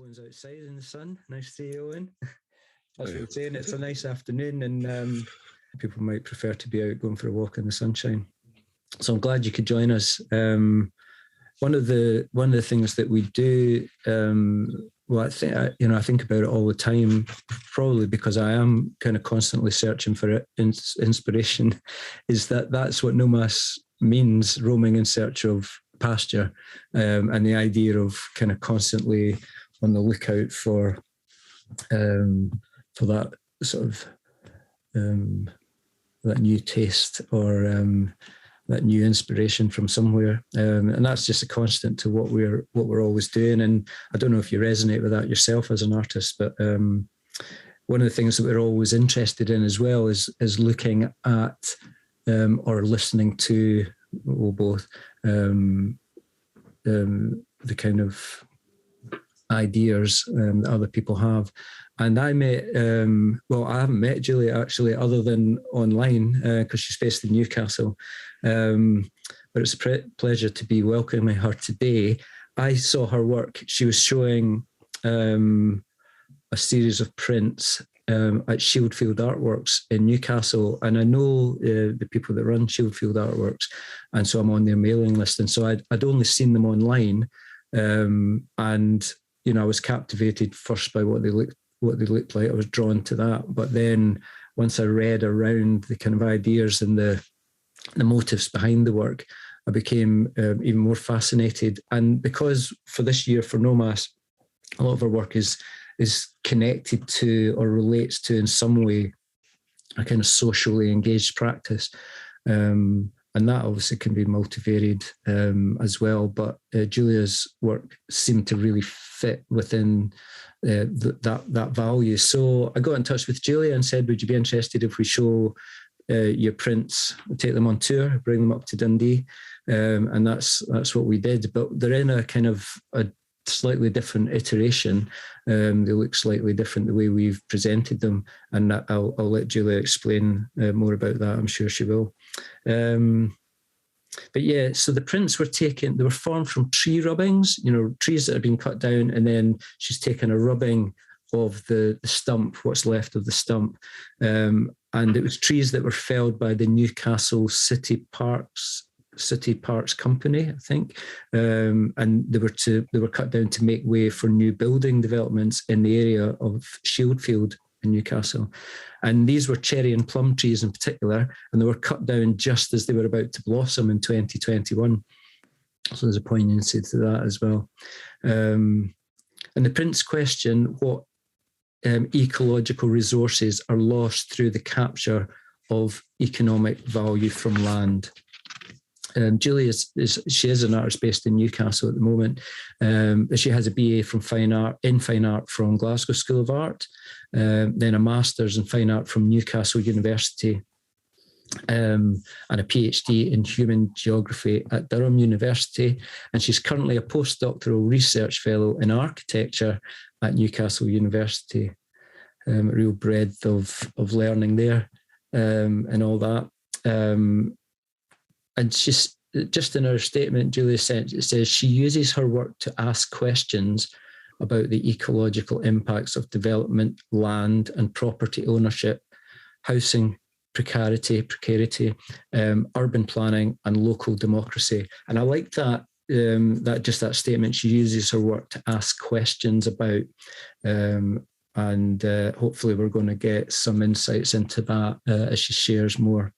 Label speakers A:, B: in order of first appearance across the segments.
A: Owen's outside in the sun. Nice to see you, Owen. That's
B: Hey.
A: what we're saying. It's a nice afternoon, and people might prefer to be out going for a walk in the sunshine. So I'm glad you could join us. One of the things that we do, well, I think about it all the time, probably because I am kind of constantly searching for inspiration, is that's what Nomas means, roaming in search of pasture, and the idea of kind of constantly on the lookout for that sort of that new taste or that new inspiration from somewhere, and that's just a constant to what we're always doing. And I don't know if you resonate with that yourself as an artist, but one of the things that we're always interested in as well is looking at or listening to, well, both the kind of ideas that other people have. And I met, I haven't met Julia actually, other than online, because she's based in Newcastle. But it's a pleasure to be welcoming her today. I saw her work. She was showing a series of prints at Shieldfield Artworks in Newcastle. And I know the people that run Shieldfield Artworks, and so I'm on their mailing list. And so I'd only seen them online, and I was captivated first by what they looked like. I was drawn to that. But then once I read around the kind of ideas and the motives behind the work, I became even more fascinated. And because for this year, for Nomas, a lot of our work is connected to or relates to in some way a kind of socially engaged practice. And that obviously can be multivaried as well. But Julia's work seemed to really fit within that value. So I got in touch with Julia and said, would you be interested if we show your prints, take them on tour, bring them up to Dundee? And that's what we did. But they're in a kind of a slightly different iteration. They look slightly different the way we've presented them, and I'll let Julia explain more about that. I'm sure she will. But yeah, so the prints they were formed from tree rubbings, trees that have been cut down, and then she's taken a rubbing of the stump, what's left of the stump. And it was trees that were felled by the Newcastle City Parks Company, I think, and they were cut down to make way for new building developments in the area of Shieldfield in Newcastle. And these were cherry and plum trees in particular, and they were cut down just as they were about to blossom in 2021. So there's a poignancy to that as well. And the prints question what ecological resources are lost through the capture of economic value from land. Julie she is an artist based in Newcastle at the moment. She has a BA from fine art from Glasgow School of Art, then a master's in fine art from Newcastle University, and a PhD in human geography at Durham University. And she's currently a postdoctoral research fellow in architecture at Newcastle University. A real breadth of learning there, and all that. And she's just in her statement, Julia said, it says she uses her work to ask questions about the ecological impacts of development, land and property ownership, housing precarity, urban planning and local democracy. And I like that, that statement. She uses her work to ask questions about, and hopefully we're going to get some insights into that as she shares more.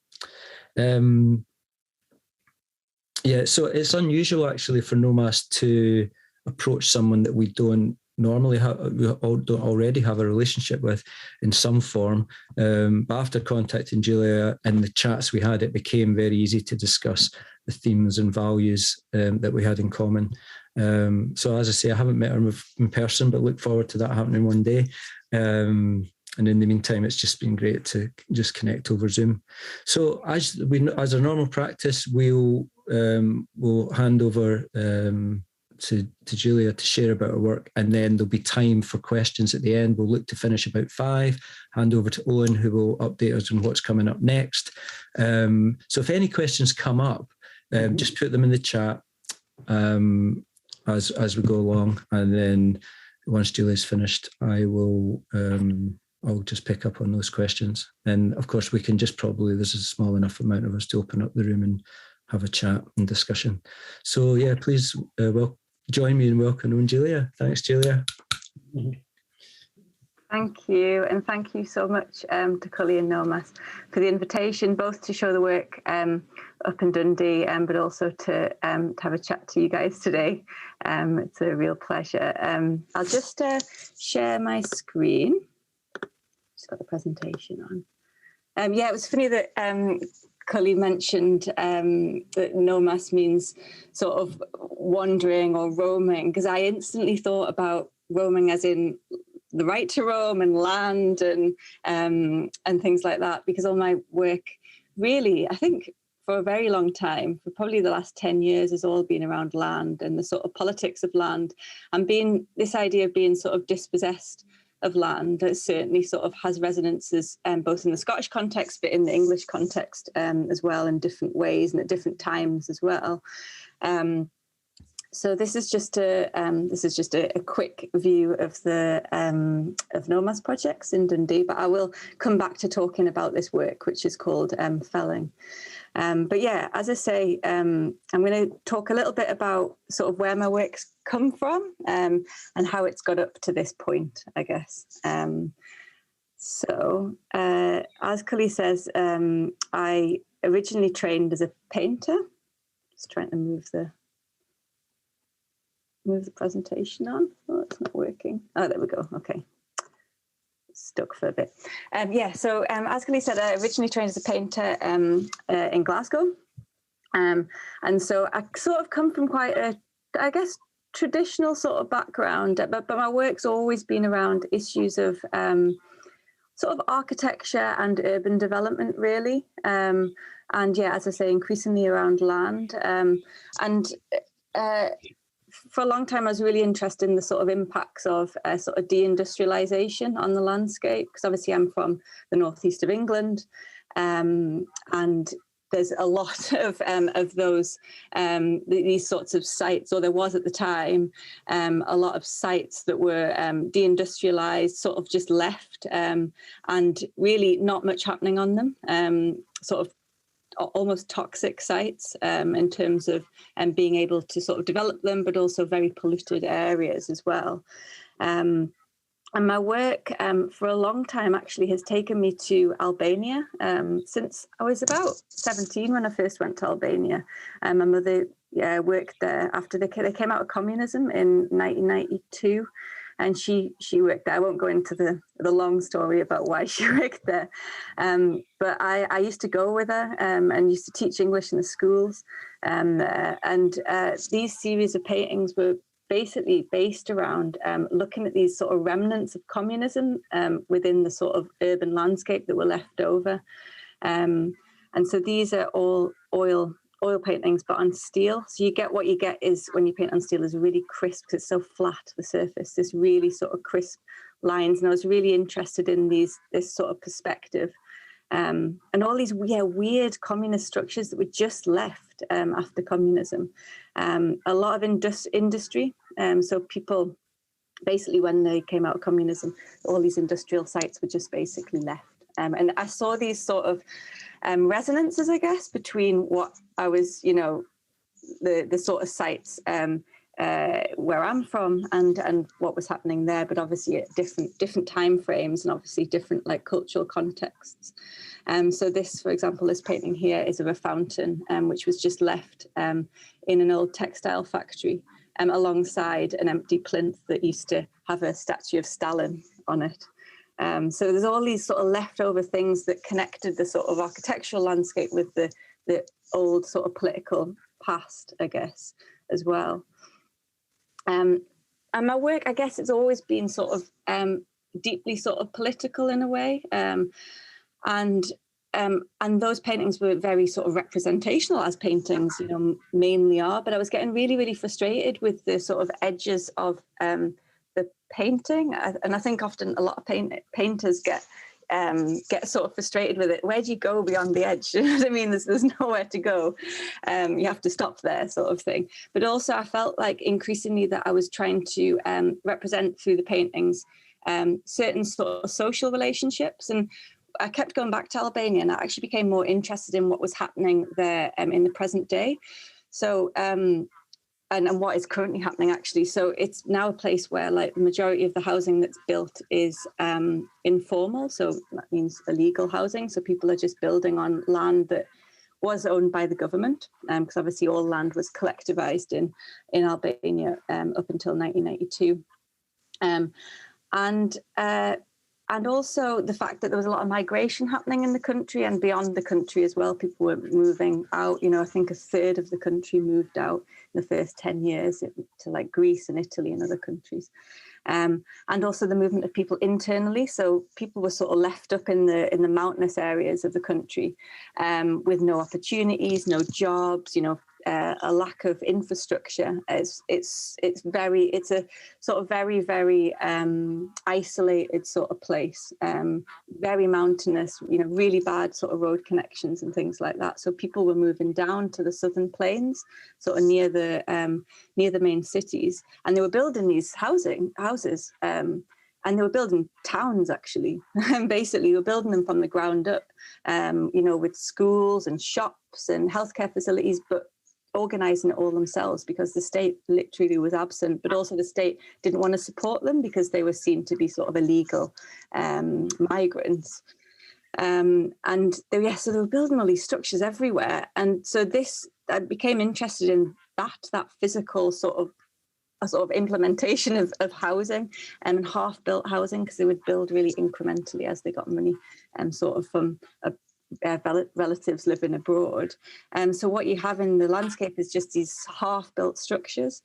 A: Yeah, so it's unusual actually for Nomas to approach someone that we don't normally don't already have a relationship with in some form. But after contacting Julia and the chats we had, it became very easy to discuss the themes and values that we had in common. So as I say, I haven't met her in person, but look forward to that happening one day. And in the meantime, it's just been great to just connect over Zoom. So as our normal practice, we'll hand over to Julia to share about her work, and then there'll be time for questions at the end. We'll look to finish about 5, hand over to Owen, who will update us on what's coming up next. So if any questions come up, just put them in the chat as we go along, and then once Julie's finished, I'll just pick up on those questions. And of course, we can just probably, there's a small enough amount of us to open up the room and have a chat and discussion. So yeah, please join me in welcoming Julia. Thanks, Julia.
B: Thank you, and thank you so much to Cully and Nomas for the invitation, both to show the work up in Dundee, but also to have a chat to you guys today. It's a real pleasure. I'll just share my screen. Just got the presentation on. Yeah, it was funny that Cully mentioned that Nomas means sort of wandering or roaming, because I instantly thought about roaming as in the right to roam and land and things like that, because all my work really, I think for a very long time, for probably the last 10 years, has all been around land and the sort of politics of land, and this idea of being sort of dispossessed of land that certainly sort of has resonances both in the Scottish context but in the English context as well, in different ways and at different times as well. So this is just a quick view of the of Nomas projects in Dundee, but I will come back to talking about this work, which is called felling. But yeah, as I say, I'm going to talk a little bit about sort of where my work's come from and how it's got up to this point, I guess. So as Cully says, I originally trained as a painter. Just trying to move the presentation on. Oh, it's not working. Oh, there we go. Okay. Stuck for a bit. Yeah, so as Cully said, I originally trained as a painter in Glasgow. And so I sort of come from quite a, I guess, traditional sort of background, but my work's always been around issues of sort of architecture and urban development, really. And yeah, as I say, increasingly around land. For a long time, I was really interested in the sort of impacts of sort of deindustrialization on the landscape, because obviously I'm from the northeast of England, and there's a lot of those these sorts of sites, or there was at the time a lot of sites that were deindustrialized, sort of just left, and really not much happening on them, sort of almost toxic sites in terms of being able to sort of develop them, but also very polluted areas as well. And my work for a long time actually has taken me to Albania since I was about 17 when I first went to Albania. My mother worked there after they came out of communism in 1992. And she worked there. I won't go into the long story about why she worked there. But I used to go with her and used to teach English in the schools. And these series of paintings were basically based around looking at these sort of remnants of communism within the sort of urban landscape that were left over. And so these are all oil paintings, but on steel. So what you get is when you paint on steel is really crisp, because it's so flat, the surface, this really sort of crisp lines. And I was really interested in this sort of perspective. And all these weird communist structures that were just left after communism. A lot of industry. So people, basically when they came out of communism, all these industrial sites were just basically left. And I saw these sort of resonances, I guess, between what I was, the sort of sites where I'm from and what was happening there, but obviously at different time frames and obviously different like cultural contexts. So this, for example, this painting here is of a fountain which was just left in an old textile factory alongside an empty plinth that used to have a statue of Stalin on it. So there's all these sort of leftover things that connected the sort of architectural landscape with the old sort of political past, I guess, as well. And my work, I guess, it's always been sort of deeply sort of political in a way. And those paintings were very sort of representational, as paintings, mainly are. But I was getting really, really frustrated with the sort of edges of the painting. And I think often a lot of painters get get sort of frustrated with it. Where do you go beyond the edge? You know what I mean? There's nowhere to go. You have to stop there, sort of thing. But also I felt like increasingly that I was trying to represent through the paintings certain sort of social relationships. And I kept going back to Albania, and I actually became more interested in what was happening there in the present day. So, and what is currently happening, actually. So it's now a place where, like, the majority of the housing that's built is informal. So that means illegal housing. So people are just building on land that was owned by the government, because obviously all land was collectivized in Albania up until 1992. And also the fact that there was a lot of migration happening in the country and beyond the country as well. People were moving out. You know, I think a third of the country moved out in the first 10 years to like Greece and Italy and other countries. And also the movement of people internally. So people were sort of left up in the mountainous areas of the country with no opportunities, no jobs, you know, a lack of infrastructure. It's a sort of very isolated sort of place, very mountainous, you know, really bad sort of road connections and things like that. So people were moving down to the southern plains, sort of near the main cities, and they were building these houses. And they were building towns, actually. Basically, they were building them from the ground up, you know, with schools and shops and healthcare facilities, but organising it all themselves because the state literally was absent, but also the state didn't want to support them because they were seen to be sort of illegal migrants. And they were building all these structures everywhere. And so I became interested in that physical sort of implementation of housing and half-built housing, because they would build really incrementally as they got money sort of from relatives living abroad. So what you have in the landscape is just these half-built structures.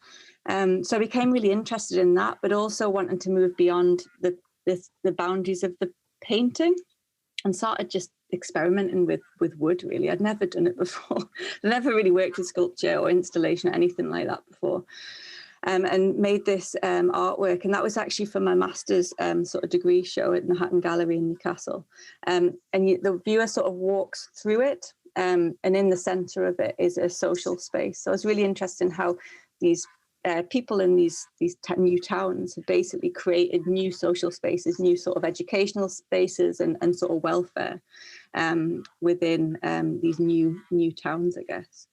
B: So I became really interested in that, but also wanting to move beyond the boundaries of the painting, and started just experimenting with wood, really. I'd never done it before. I never really worked with sculpture or installation or anything like that before. And made this artwork, and that was actually for my master's sort of degree show at the Hatton Gallery in Newcastle. The viewer sort of walks through it, and in the centre of it is a social space. So I was really interested in how these people in these new towns have basically created new social spaces, new sort of educational spaces, and sort of welfare within these new towns, I guess.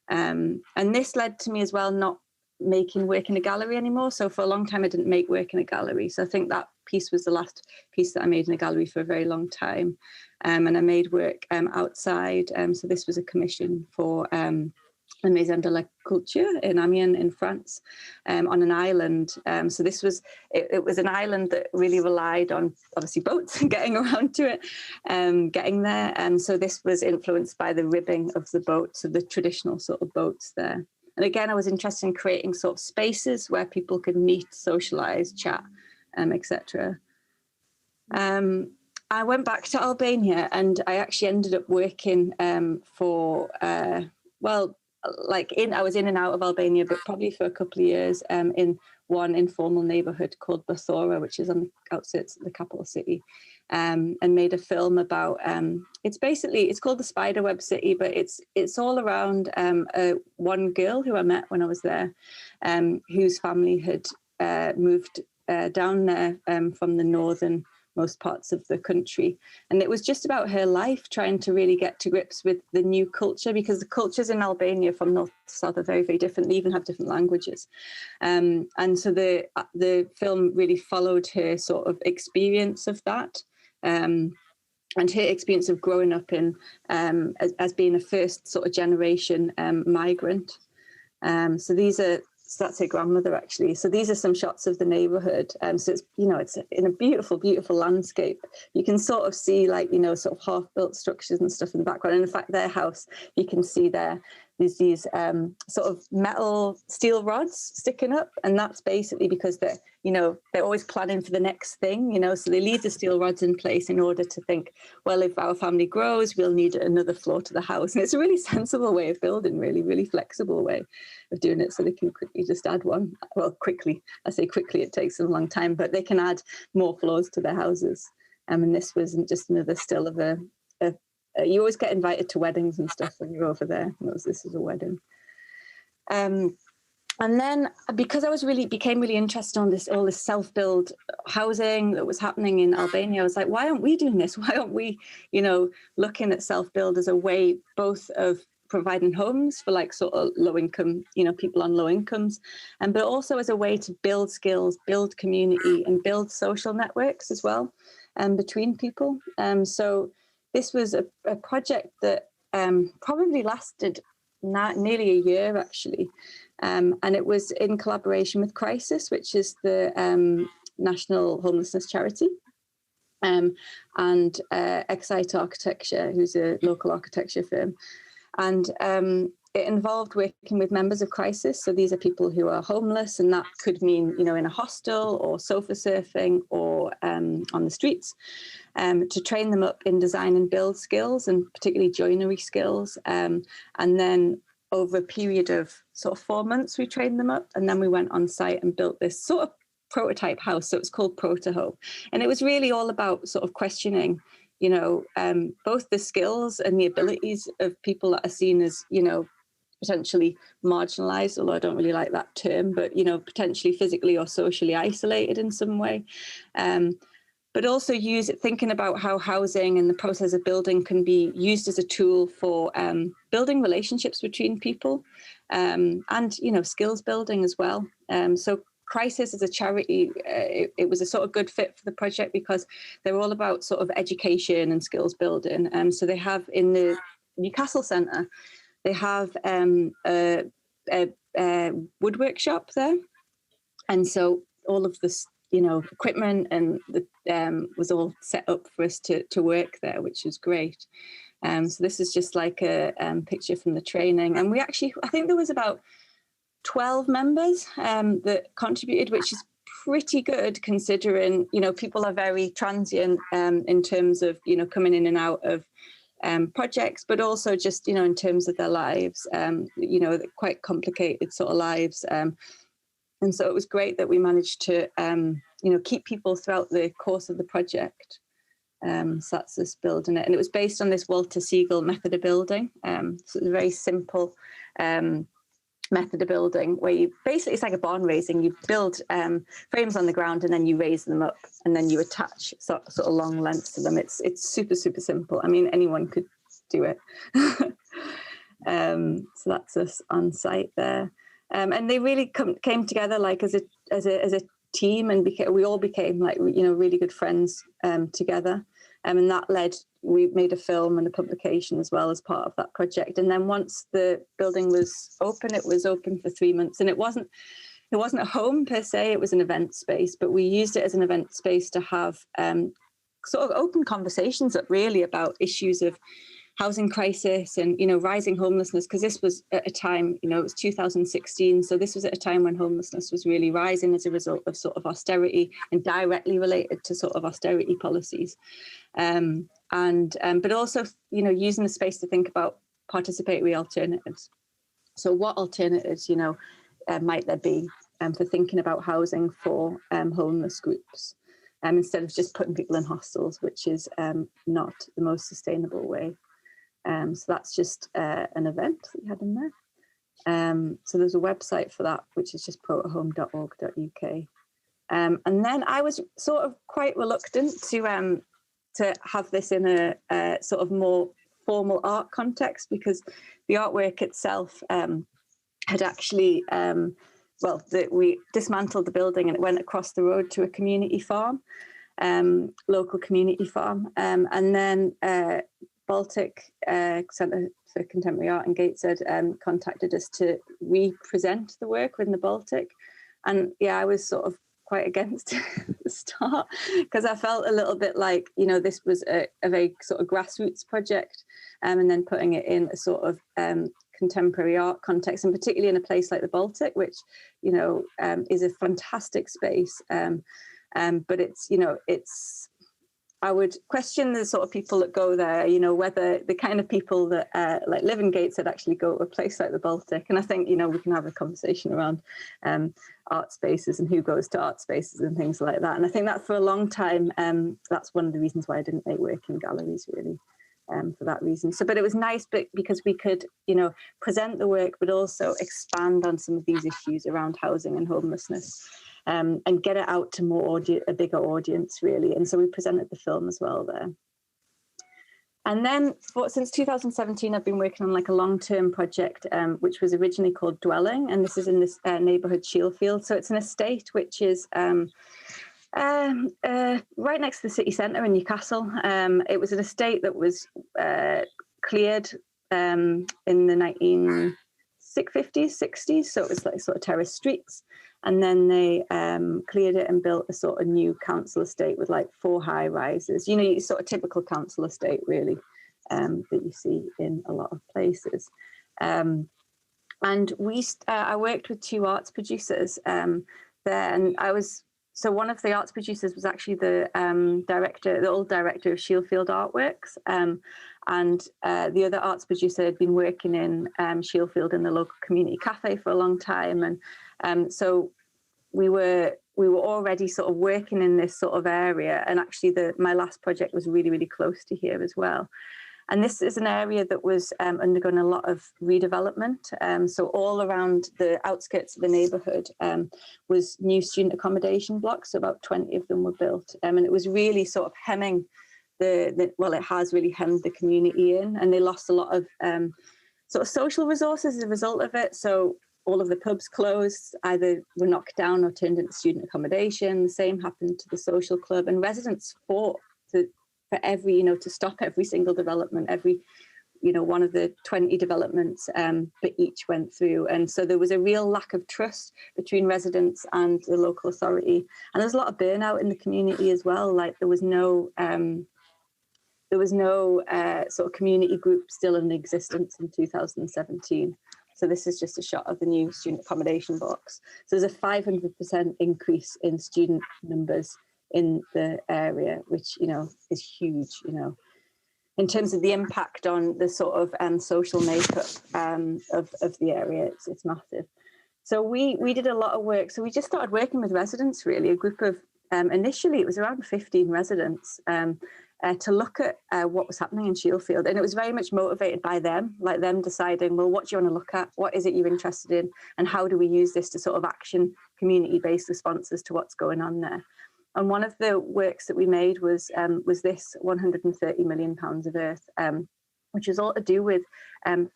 B: And this led to me as well not making work in a gallery anymore. So for a long time I didn't make work in a gallery. So I think that piece was the last piece that I made in a gallery for a very long time. And I made work outside. So this was a commission for the Maison de la Culture in Amiens in France, on an island. So this was, it was an island that really relied on obviously boats and getting around to it, getting there. And so this was influenced by the ribbing of the boats, of the traditional sort of boats there. And again, I was interested in creating sort of spaces where people could meet, socialise, chat, etc. I went back to Albania, and I actually ended up working for, I was in and out of Albania, but probably for a couple of years in one informal neighbourhood called Bathora, which is on the outskirts of the capital city, and made a film about, it's called the Spiderweb City, but it's all around one girl who I met when I was there, whose family had moved down there from the northern most parts of the country. And it was just about her life, trying to really get to grips with the new culture, because the cultures in Albania from north to south are very, very different. They even have different languages. And so the film really followed her sort of experience of that, and her experience of growing up in as being a first sort of generation migrant. So that's her grandmother, actually. So these are some shots of the neighbourhood. So it's in a beautiful, beautiful landscape. You can sort of see sort of half-built structures and stuff in the background. And in fact, their house, you can see there's these sort of metal steel rods sticking up, and that's basically because they're always planning for the next thing, so they leave the steel rods in place in order to think, well, if our family grows, we'll need another floor to the house. And it's a really sensible way of building, really, really flexible way of doing it, so they can quickly just add one. Well, quickly, I say quickly, it takes them a long time, but they can add more floors to their houses. And this wasn't just another still of a you always get invited to weddings and stuff when you're over there. This is a wedding. And then because I became really interested on all this self-build housing that was happening in Albania, I was like, why aren't we doing this? Why aren't we, looking at self-build as a way both of providing homes for like sort of low income, people on low incomes, but also as a way to build skills, build community, and build social networks as well, between people. So this was a project that probably lasted nearly a year, actually. And it was in collaboration with Crisis, which is the national homelessness charity, and Excite Architecture, who's a local architecture firm. And it involved working with members of Crisis. So these are people who are homeless, and that could mean, in a hostel or sofa surfing or on the streets, to train them up in design and build skills, and particularly joinery skills. And then over a period of sort of 4 months, we trained them up, and then we went on site and built this sort of prototype house. So it was called Protoho. And it was really all about sort of questioning, both the skills and the abilities of people that are seen as, potentially marginalized, although I don't really like that term, but, potentially physically or socially isolated in some way. But also thinking about how housing and the process of building can be used as a tool for building relationships between people, and, skills building as well. So Crisis as a charity, it was a sort of good fit for the project because they're all about sort of education and skills building. So they have in the Newcastle Centre, they have a woodwork shop there. And so all of this, equipment and was all set up for us to work there, which was great. So this is just like a picture from the training. And I think there was about 12 members that contributed, which is pretty good considering, people are very transient in terms of, coming in and out of projects, but also just, in terms of their lives, quite complicated sort of lives. And so it was great that we managed to, keep people throughout the course of the project. So that's this building it. And it was based on this Walter Siegel method of building. So it's a very simple method of building where it's like a barn raising. You build frames on the ground and then you raise them up and then you attach sort of long lengths to them. It's super, super simple. I mean, anyone could do it. So that's us on site there. And they really came together like as a team, and we all became like, really good friends together. And that we made a film and a publication as well as part of that project. And then once the building was open, it was open for 3 months. And it wasn't a home per se, it was an event space, but we used it as an event space to have sort of open conversations really about issues of housing crisis and, rising homelessness, because this was at a time, it was 2016. So this was at a time when homelessness was really rising as a result of sort of austerity and directly related to sort of austerity policies. But also, using the space to think about participatory alternatives. So what alternatives, might there be for thinking about housing for homeless groups, instead of just putting people in hostels, which is not the most sustainable way. So that's just an event that we had in there. So there's a website for that, which is just protohome.org.uk. And then I was sort of quite reluctant to have this in a sort of more formal art context, because the artwork itself had actually, we dismantled the building and it went across the road to a community farm, local community farm. And then Baltic Centre for Contemporary Art in Gateshead contacted us to represent the work within the Baltic. And yeah, I was sort of quite against it at the start, because I felt a little bit like, this was a very sort of grassroots project, and then putting it in a sort of contemporary art context, and particularly in a place like the Baltic, which, is a fantastic space. But it's I would question the sort of people that go there, you know, whether the kind of people that like live in Gateshead actually go to a place like the Baltic. And I think, you know, we can have a conversation around art spaces and who goes to art spaces and things like that. And I think that for a long time, that's one of the reasons why I didn't make work in galleries, really, for that reason. So, but it was nice because we could, you know, present the work, but also expand on some of these issues around housing and homelessness. And get it out to a bigger audience, really. And so we presented the film as well there. And then since 2017, I've been working on like a long-term project, which was originally called Dwelling. And this is in this neighbourhood, Shielfield. So it's an estate which is right next to the city centre in Newcastle. It was an estate that was cleared in the 1950s, 60s. So it was like sort of terraced streets. And then they cleared it and built a sort of new council estate with like 4 high rises. You know, sort of typical council estate, really, that you see in a lot of places. And I worked with 2 arts producers there, and so one of the arts producers was actually the old director of Shielfield Artworks. And the other arts producer had been working in Shielfield in the local community cafe for a long time. And so we were already sort of working in this sort of area. And actually my last project was really, really close to here as well. And this is an area that was undergoing a lot of redevelopment. So all around the outskirts of the neighbourhood was new student accommodation blocks. So about 20 of them were built. And it was really sort of hemming it has really hemmed the community in. And they lost a lot of sort of social resources as a result of it. So all of the pubs closed, either were knocked down or turned into student accommodation. The same happened to the social club. And residents fought to stop every single development, one of the 20 developments that each went through. And so there was a real lack of trust between residents and the local authority. And there's a lot of burnout in the community as well. Like there was no sort of community group still in existence in 2017. So this is just a shot of the new student accommodation blocks. So there's a 500% increase in student numbers in the area, which, you know, is huge, you know, in terms of the impact on the sort of social makeup of the area. It's massive. So we did a lot of work. So we just started working with residents, really, a group of, initially it was around 15 residents, to look at what was happening in Shielfield. And it was very much motivated by them, like them deciding, well, what do you want to look at? What is it you're interested in? And how do we use this to sort of action community-based responses to what's going on there? And one of the works that we made was this 130 million pounds of earth, which was all to do with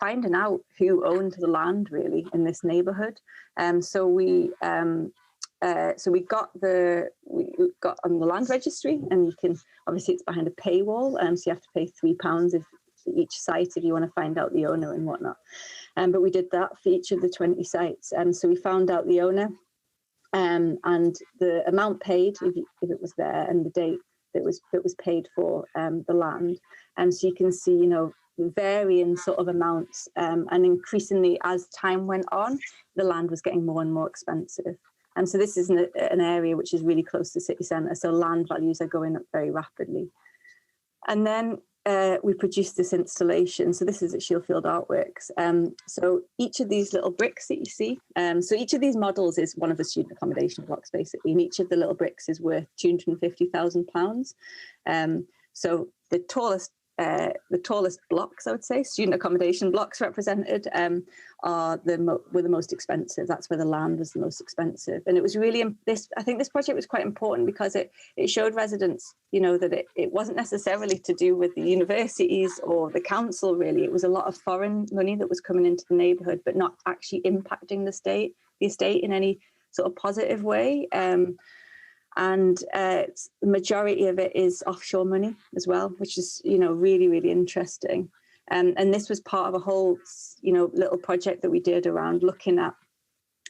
B: finding out who owned the land, really, in this neighbourhood. So we got on the land registry, and you can, obviously it's behind a paywall, so you have to pay £3 each site if you want to find out the owner and whatnot. But we did that for each of the 20 sites. So we found out the owner and the amount paid, if it was there, and the date that was paid for the land. So you can see, you know, varying sort of amounts, and increasingly as time went on, the land was getting more and more expensive. And so this is an area which is really close to the city centre, so land values are going up very rapidly. And then we produced this installation. So this is at Shielfield Artworks. So each of these little bricks that you see, so each of these models is one of the student accommodation blocks, basically, and each of the little bricks is worth £250,000. So the tallest blocks, I would say, student accommodation blocks represented, were the most expensive. That's where the land was the most expensive. And it was really, I think this project was quite important because it showed residents, you know, that it wasn't necessarily to do with the universities or the council, really. It was a lot of foreign money that was coming into the neighbourhood, but not actually impacting the estate in any sort of positive way. And the majority of it is offshore money as well, which is, you know, really, really interesting. And this was part of a whole, you know, little project that we did around looking at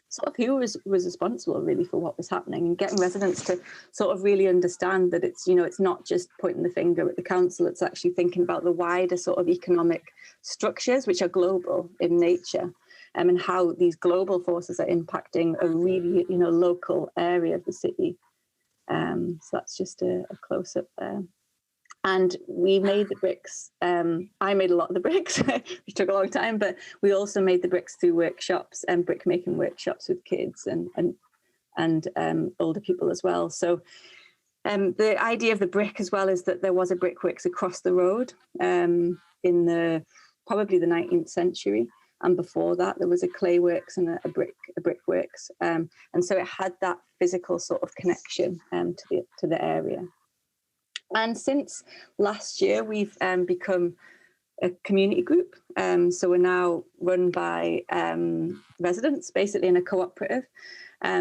B: sort of who was responsible really for what was happening, and getting residents to sort of really understand that it's, you know, it's not just pointing the finger at the council, it's actually thinking about the wider sort of economic structures, which are global in nature, and how these global forces are impacting a really, you know, local area of the city. So that's just a close-up there. And we made the bricks. I made a lot of the bricks, which took a long time, but we also made the bricks through workshops and brick making workshops with kids and older people as well. So the idea of the brick as well is that there was a brickworks across the road in probably the 19th century. And before that, there was a clay works and a brickworks. And so it had that physical sort of connection to the area. And since last year, we've become a community group. So we're now run by residents, basically in a cooperative.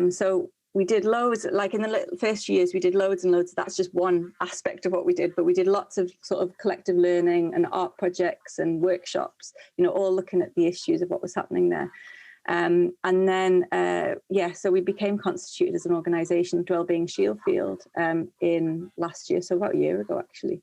B: So we did loads, like in the first few years, we did loads and loads. That's just one aspect of what we did, but we did lots of sort of collective learning and art projects and workshops, all looking at the issues of what was happening there. And then, so we became constituted as an organisation, Wellbeing Shieldfield, in last year, so about a year ago, actually.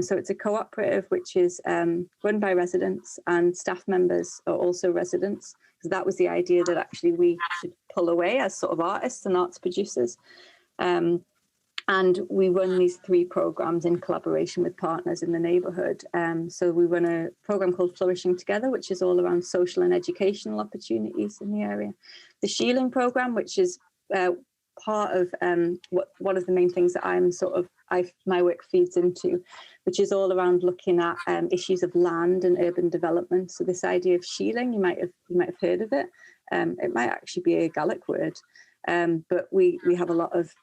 B: So it's a cooperative which is run by residents, and staff members are also residents, because that was the idea that actually we should pull away as sort of artists and arts producers. And we run these 3 programs in collaboration with partners in the neighbourhood. So we run a program called Flourishing Together, which is all around social and educational opportunities in the area. The Shieling program, which is part of one of the main things that my work feeds into, which is all around looking at issues of land and urban development. So this idea of shieling, you might have heard of it. It might actually be a Gaelic word. But we have a lot of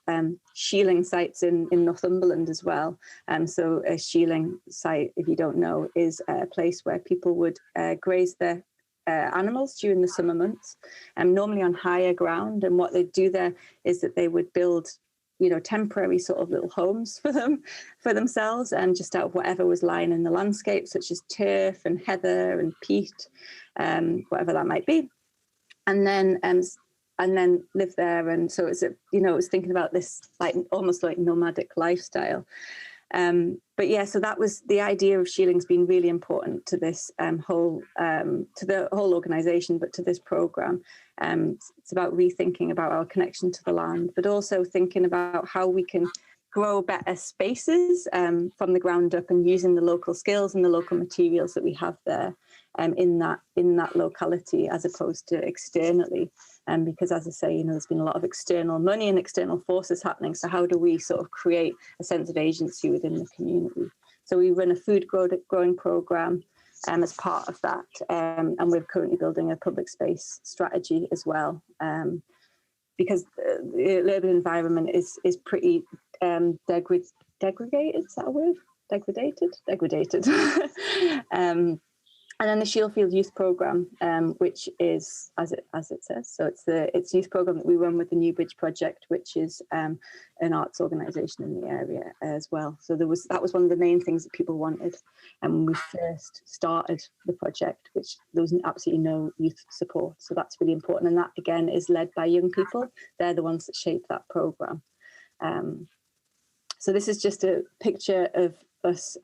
B: shieling sites in Northumberland as well. So a shieling site, if you don't know, is a place where people would graze their animals during the summer months, normally on higher ground. And what they do there is that they would build, temporary sort of little homes for themselves, and just out of whatever was lying in the landscape, such as turf and heather and peat, whatever that might be. And then live there. And so it's it was thinking about this almost like nomadic lifestyle. But yeah, so that was the idea of shielding's been really important to this to the whole organisation, but to this programme. It's about rethinking about our connection to the land, but also thinking about how we can grow better spaces from the ground up, and using the local skills and the local materials that we have there in that locality, as opposed to externally. Because, as I say, there's been a lot of external money and external forces happening. So how do we sort of create a sense of agency within the community? So we run a food growing programme as part of that. And we're currently building a public space strategy as well. Because the urban environment is pretty degraded. Is that a word? Degraded. And then the Shieldfield Youth Programme, which is, as it says, so it's youth programme that we run with the New Bridge Project, which is an arts organisation in the area as well. So that was one of the main things that people wanted. And when we first started the project, which there was absolutely no youth support. So that's really important. And that, again, is led by young people. They're the ones that shape that programme. So this is just a picture of us,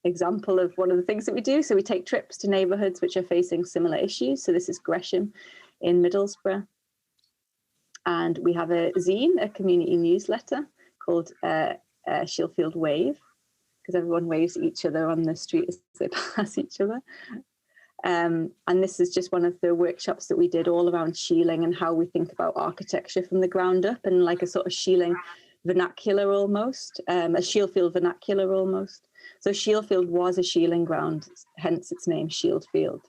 B: example of one of the things that we do. So we take trips to neighbourhoods which are facing similar issues. So this is Gresham in Middlesbrough. And we have a zine, a community newsletter called Shieldfield Wave, because everyone waves at each other on the street as they pass each other. And this is just one of the workshops that we did all around shieling and how we think about architecture from the ground up, and like a sort of shieling vernacular almost, a Shieldfield vernacular almost. So Shieldfield was a shieling ground, hence its name, Shieldfield.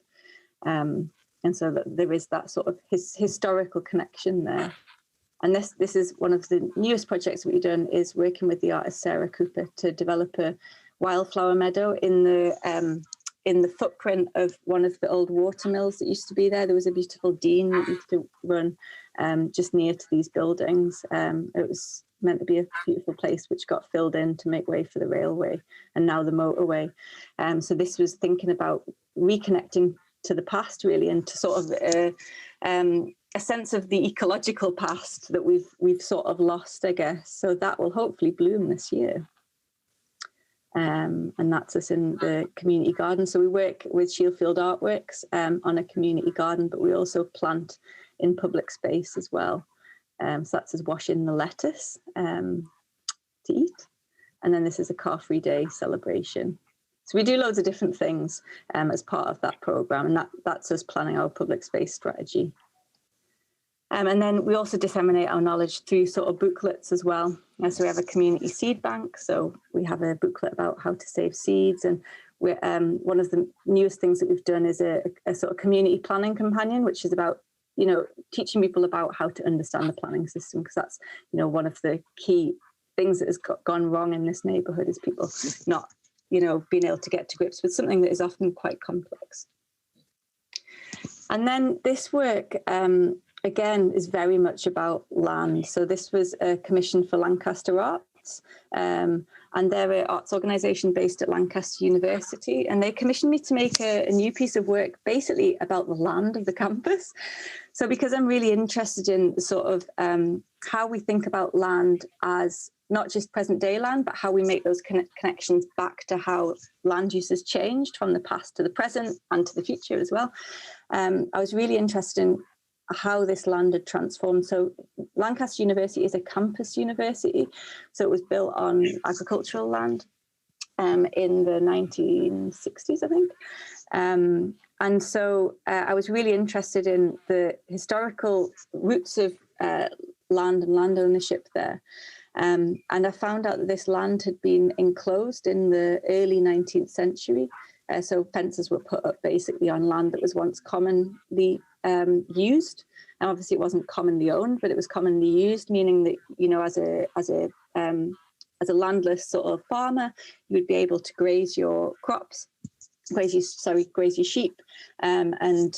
B: And so that there is that sort of historical connection there. And this is one of the newest projects that we've done, is working with the artist Sarah Cooper to develop a wildflower meadow in the footprint of one of the old water mills that used to be there. There was a beautiful Dean that used to run just near to these buildings. It was meant to be a beautiful place which got filled in to make way for the railway and now the motorway. So this was thinking about reconnecting to the past, really, and to sort of a sense of the ecological past that we've sort of lost, I guess. So that will hopefully bloom this year. And that's us in the community garden. So we work with Shieldfield Artworks on a community garden, but we also plant in public space as well. So that's us washing the lettuce to eat. And then this is a car-free day celebration. So we do loads of different things as part of that programme, and that's us planning our public space strategy. And then we also disseminate our knowledge through sort of booklets as well. So we have a community seed bank. So we have a booklet about how to save seeds. And we're, one of the newest things that we've done is a sort of community planning companion, which is about, teaching people about how to understand the planning system, because that's, one of the key things that has gone wrong in this neighbourhood is people not, being able to get to grips with something that is often quite complex. And then this work, again, is very much about land. So this was a commission for Lancaster Arts, and they're an arts organisation based at Lancaster University, and they commissioned me to make a new piece of work basically about the land of the campus. So because I'm really interested in the sort of how we think about land as not just present day land, but how we make those connections back to how land use has changed from the past to the present and to the future as well. I was really interested in how this land had transformed. So Lancaster University is a campus university. So it was built on agricultural land in the 1960s, I think. And so I was really interested in the historical roots of land and land ownership there. And I found out that this land had been enclosed in the early 19th century. So fences were put up basically on land that was once commonly used. And obviously it wasn't commonly owned, but it was commonly used, meaning that, as a landless sort of farmer, you would be able to graze your crops, graze your sheep, and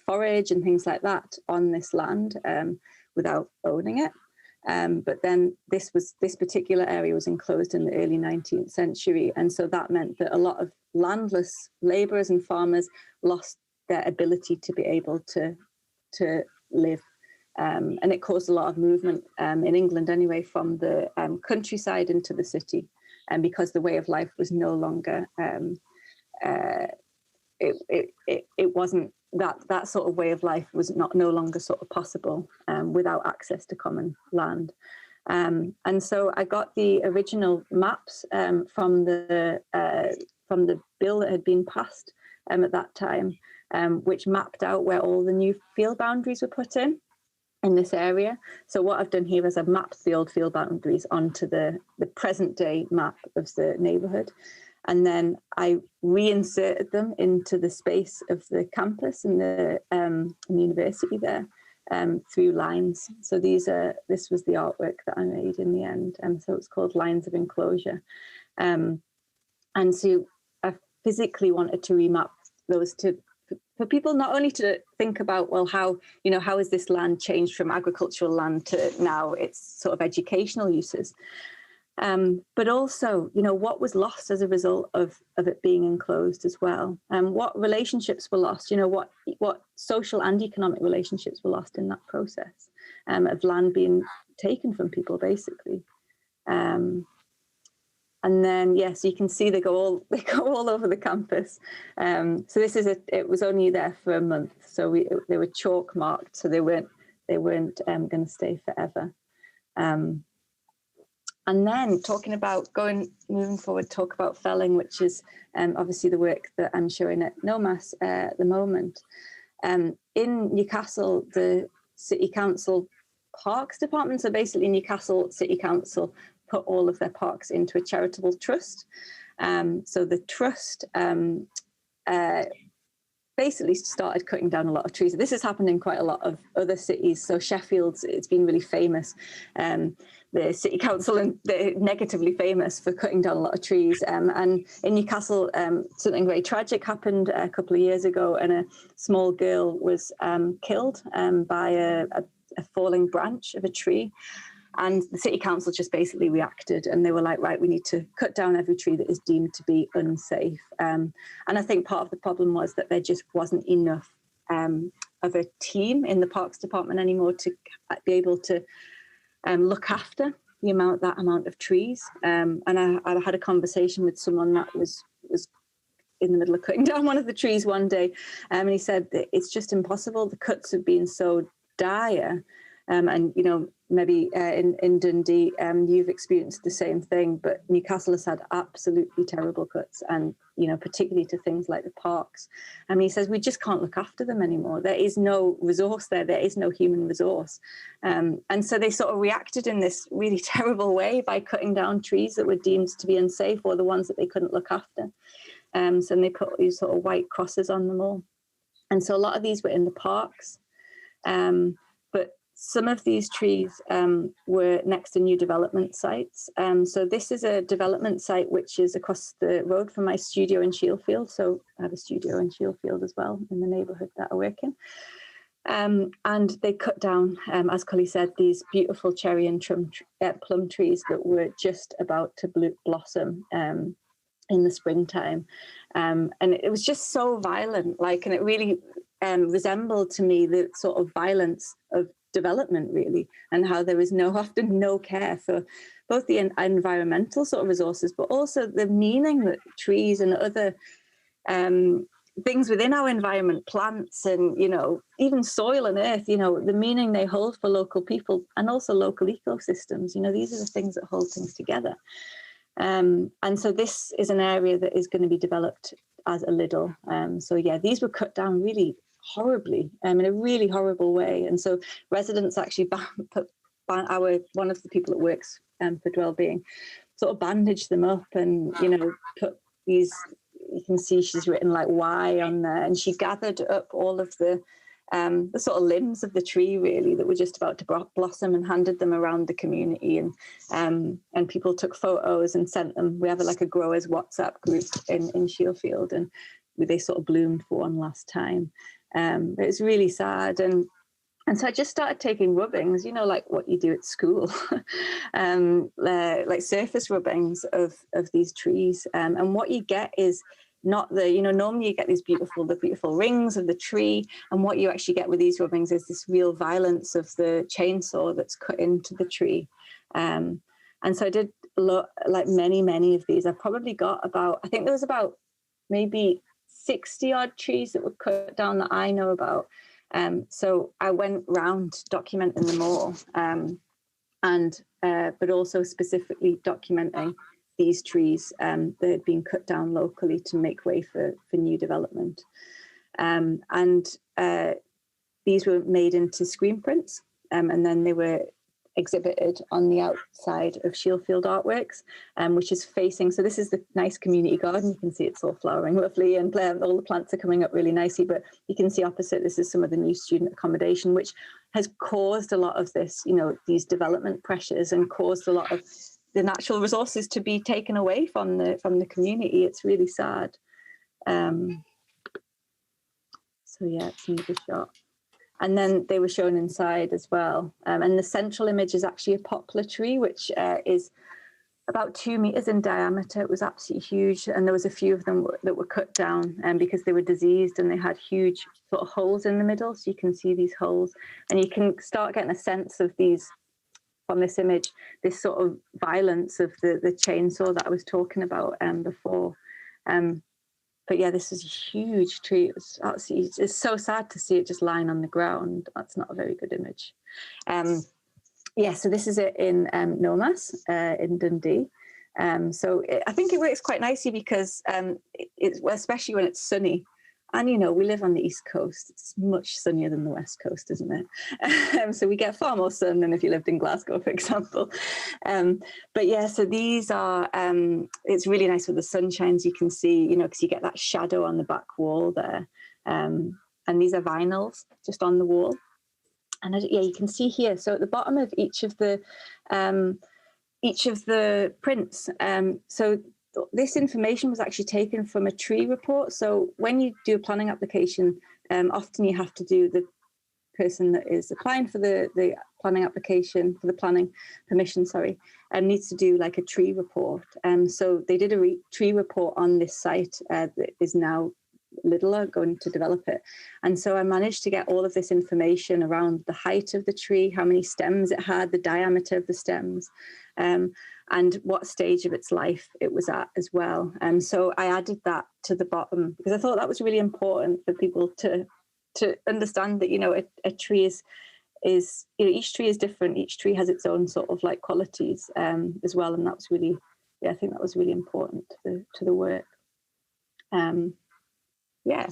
B: forage and things like that on this land without owning it. But then this particular area was enclosed in the early 19th century. And so that meant that a lot of landless labourers and farmers lost their ability to be able to live. And it caused a lot of movement in England anyway, from the countryside into the city. And because the way of life was no longer, it wasn't, that sort of way of life was no longer sort of possible without access to common land. And so I got the original maps from the bill that had been passed at that time, which mapped out where all the new field boundaries were put in this area. So what I've done here is I've mapped the old field boundaries onto the present day map of the neighbourhood. And then I reinserted them into the space of the campus and the university there through lines. So this was the artwork that I made in the end. So it's called Lines of Enclosure. And so I physically wanted to remap those for people not only to think about, well, how has this land changed from agricultural land to now its sort of educational uses, but also, what was lost as a result of it being enclosed as well, and what relationships were lost, what social and economic relationships were lost in that process of land being taken from people, basically. And then, yes, you can see they go all over the campus. So it was only there for a month. So they were chalk marked, so they weren't going to stay forever. And then moving forward, talk about felling, which is obviously the work that I'm showing at Nomas at the moment. In Newcastle, the City Council Parks Department, so basically Newcastle City Council put all of their parks into a charitable trust. So the trust basically started cutting down a lot of trees. This has happened in quite a lot of other cities. So Sheffield's, it's been really famous. The City Council, and they're negatively famous for cutting down a lot of trees. And in Newcastle, something very tragic happened a couple of years ago, and a small girl was killed by a falling branch of a tree. And the City Council just basically reacted, and they were like, right, we need to cut down every tree that is deemed to be unsafe. And I think part of the problem was that there just wasn't enough of a team in the Parks Department anymore to be able to look after that amount of trees. And I had a conversation with someone that was in the middle of cutting down one of the trees one day, and he said that it's just impossible. The cuts have been so dire And, you know, maybe in Dundee, you've experienced the same thing, but Newcastle has had absolutely terrible cuts, and, you know, particularly to things like the parks. And he says, we just can't look after them anymore. There is no resource there. There is no human resource. And so they sort of reacted in this really terrible way by cutting down trees that were deemed to be unsafe, or the ones that they couldn't look after. So they put these sort of white crosses on them all. And so a lot of these were in the parks. But some of these trees were next to new development sites. So this is a development site which is across the road from my studio in Shielfield. So I have a studio in Shielfield as well, in the neighbourhood that I work in. And they cut down, as Cully said, these beautiful cherry and plum trees that were just about to blossom in the springtime. And it was just so violent, like, and it really resembled to me the sort of violence of development, really, and how there is often no care for both the environmental sort of resources, but also the meaning that trees and other things within our environment, plants and, you know, even soil and earth, you know, the meaning they hold for local people and also local ecosystems. You know, these are the things that hold things together. And so this is an area that is going to be developed as a Liddell. So yeah, these were cut down really horribly, in a really horrible way. And so residents actually one of the people that works for Dwellbeing sort of bandaged them up and, you know, put these, you can see she's written like Y on there, and she gathered up all of the sort of limbs of the tree, really, that were just about to blossom, and handed them around the community. And people took photos and sent them. We have a growers WhatsApp group in Shielfield, and they sort of bloomed for one last time. But it's really sad. And so I just started taking rubbings, you know, like what you do at school, like surface rubbings of these trees. And what you get is not the, you know, normally you get the beautiful rings of the tree. And what you actually get with these rubbings is this real violence of the chainsaw that's cut into the tree. And so I did many of these. I probably got I think there was about but 60 odd trees that were cut down that I know about. So I went round documenting them all, but also specifically documenting these trees that had been cut down locally to make way for new development. These were made into screen prints, and then they were exhibited on the outside of Shielfield Artworks, which is facing, so this is the nice community garden. You can see it's all flowering lovely, and all the plants are coming up really nicely, but you can see opposite, this is some of the new student accommodation, which has caused a lot of this, you know, these development pressures, and caused a lot of the natural resources to be taken away from the community. It's really sad. So yeah, it's another shot. And then they were shown inside as well. And the central image is actually a poplar tree, which is about 2 meters in diameter. It was absolutely huge. And there was a few of them that were cut down because they were diseased, and they had huge sort of holes in the middle. So you can see these holes, and you can start getting a sense of these from this image, this sort of violence of the chainsaw that I was talking about before. But yeah, this is a huge tree. It's so sad to see it just lying on the ground. That's not a very good image. So this is it in Nomas in Dundee. I think it works quite nicely because especially when it's sunny. And, you know, we live on the East Coast. It's much sunnier than the West Coast, isn't it? So we get far more sun than if you lived in Glasgow, for example. But yeah, so these are, it's really nice with the sunshines. You can see, you know, because you get that shadow on the back wall there. And these are vinyls just on the wall. And you can see here. So at the bottom of each of the prints, so this information was actually taken from a tree report. So when you do a planning application, often you have to do, the person that is applying for the planning application, for the planning permission, needs to do like a tree report. So they did a tree report on this site that is now Liddell are going to develop it. And so I managed to get all of this information around the height of the tree, how many stems it had, the diameter of the stems, and what stage of its life it was at as well. And so I added that to the bottom because I thought that was really important for people to understand that, you know, a tree is is, each tree is different. Each tree has its own sort of like qualities as well. And that was really, I think that was really important to the work. Yeah.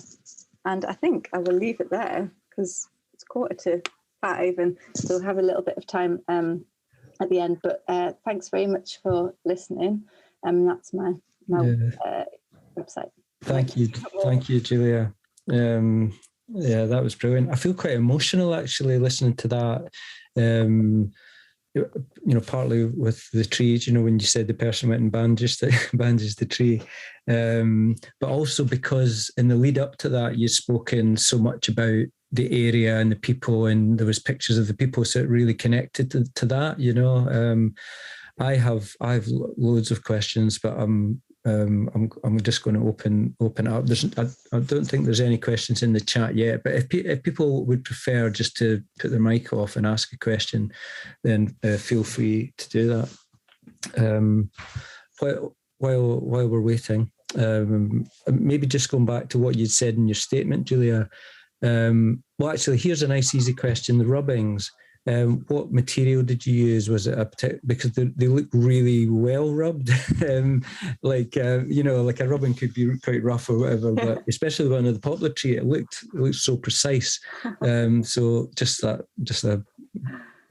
B: And I think I will leave it there because it's 4:45 and we'll have a little bit of time at the end. But thanks very much for listening. That's my website.
A: Thank you, Julia. Yeah, that was brilliant. I feel quite emotional actually listening to that. Partly with the trees, when you said the person went and bandaged the tree, but also because in the lead up to that, you'd spoken so much about the area and the people, and there was pictures of the people, so it really connected to that. I have loads of questions, but I'm just going to open up. I don't think there's any questions in the chat yet, but if people would prefer just to put their mic off and ask a question, then feel free to do that. While we're waiting, maybe just going back to what you'd said in your statement, Julia. Well, actually, here's a nice easy question: the rubbings. What material did you use? Was it because they look really well rubbed, like a rubbing could be quite rough or whatever, but especially one of the poplar tree, it looked so precise. So just a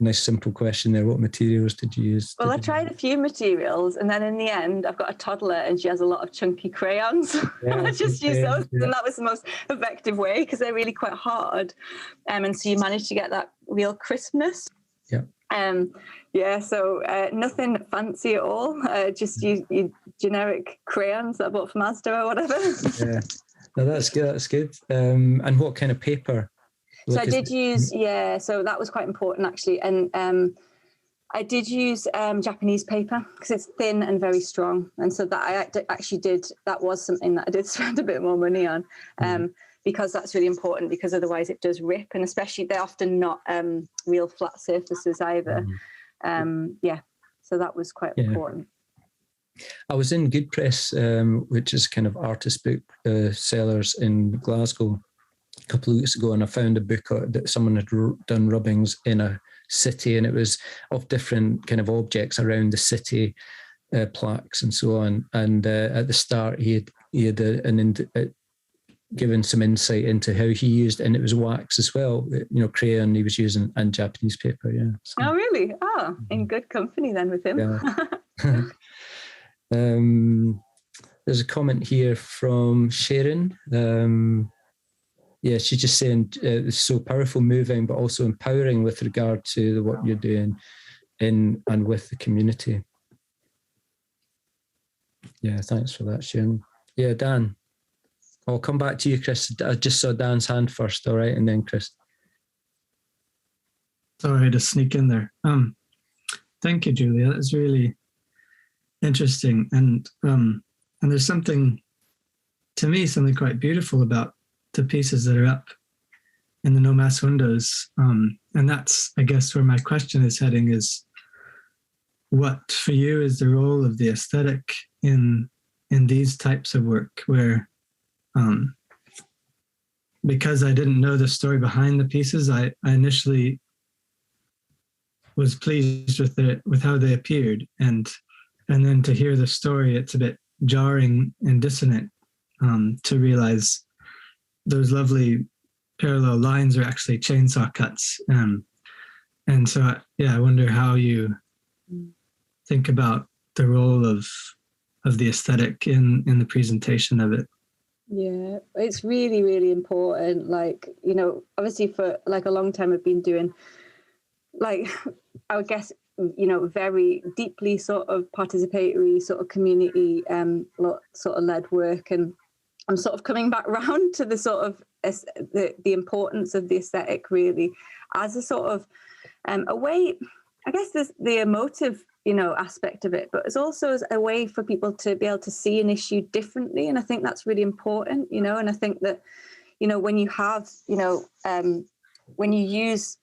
A: nice simple question there. What materials did you use?
B: Well, I tried a few materials, and then in the end, I've got a toddler, and she has a lot of chunky crayons.
A: Yeah,
B: I just used those, and that was the most effective way because they're really quite hard, and so you manage to get that real crispness.
A: Yeah.
B: So nothing fancy at all. Just you generic crayons that I bought from Asda or whatever.
A: Yeah, no, that's good. That's good. And what kind of paper?
B: So I did use, so that was quite important actually. And I did use Japanese paper because it's thin and very strong. And so that I actually that was something that I did spend a bit more money on because that's really important, because otherwise it does rip. And especially they're often not real flat surfaces either. So that was quite important.
A: I was in Good Press, which is kind of artist book sellers in Glasgow, a couple of weeks ago, and I found a book that someone had done rubbings in a city, and it was of different kind of objects around the city, plaques and so on. And at the start, he had given some insight into how he used, and it was wax as well. Crayon he was using, and Japanese paper. Yeah. So,
B: oh, really? Oh, in good company then with him.
A: Yeah. There's a comment here from Sharon. She's just saying it's so powerful, moving, but also empowering with regard to what you're doing in and with the community. Yeah, thanks for that, Sharon. Yeah, Dan. I'll come back to you, Chris. I just saw Dan's hand first, all right, and then Chris.
C: Sorry to sneak in there. Thank you, Julia. That's really interesting, and there's something quite beautiful about the pieces that are up in the Nomas windows, and that's, I guess, where my question is heading: is what for you is the role of the aesthetic in these types of work, where because I didn't know the story behind the pieces, I initially was pleased with how they appeared, and then to hear the story, it's a bit jarring and dissonant to realize those lovely parallel lines are actually chainsaw cuts. And so, I wonder how you think about the role of the aesthetic in the presentation of it.
B: Yeah, it's really, really important. Like, obviously for like a long time I've been doing, like, I would guess, very deeply sort of participatory sort of community sort of led work. And I'm sort of coming back round to the sort of the importance of the aesthetic really as a sort of a way, I guess there's the emotive, aspect of it, but it's also as a way for people to be able to see an issue differently. And I think that's really important, and I think that, when you have, when you use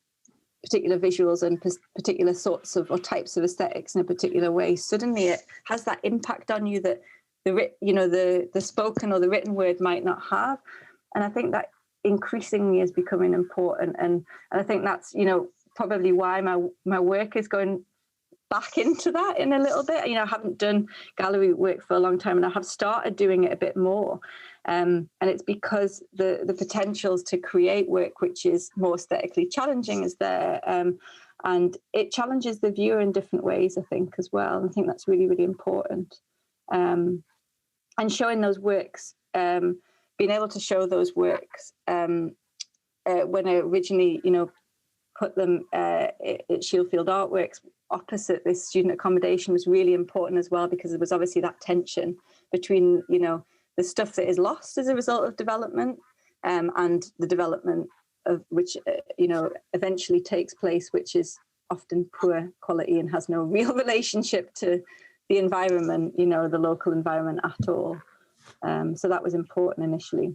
B: particular visuals and particular sorts of or types of aesthetics in a particular way, suddenly it has that impact on you that the spoken or the written word might not have. And I think that increasingly is becoming important. And I think that's, probably why my work is going back into that in a little bit. I haven't done gallery work for a long time, and I have started doing it a bit more. And it's because the potentials to create work which is more aesthetically challenging is there. And it challenges the viewer in different ways, I think, as well. I think that's really, really important. And showing those works, being able to show those works when I originally, put them at Shieldfield Artworks opposite this student accommodation was really important as well, because there was obviously that tension between, the stuff that is lost as a result of development and the development of which, eventually takes place, which is often poor quality and has no real relationship to the environment, the local environment at all. So that was important initially.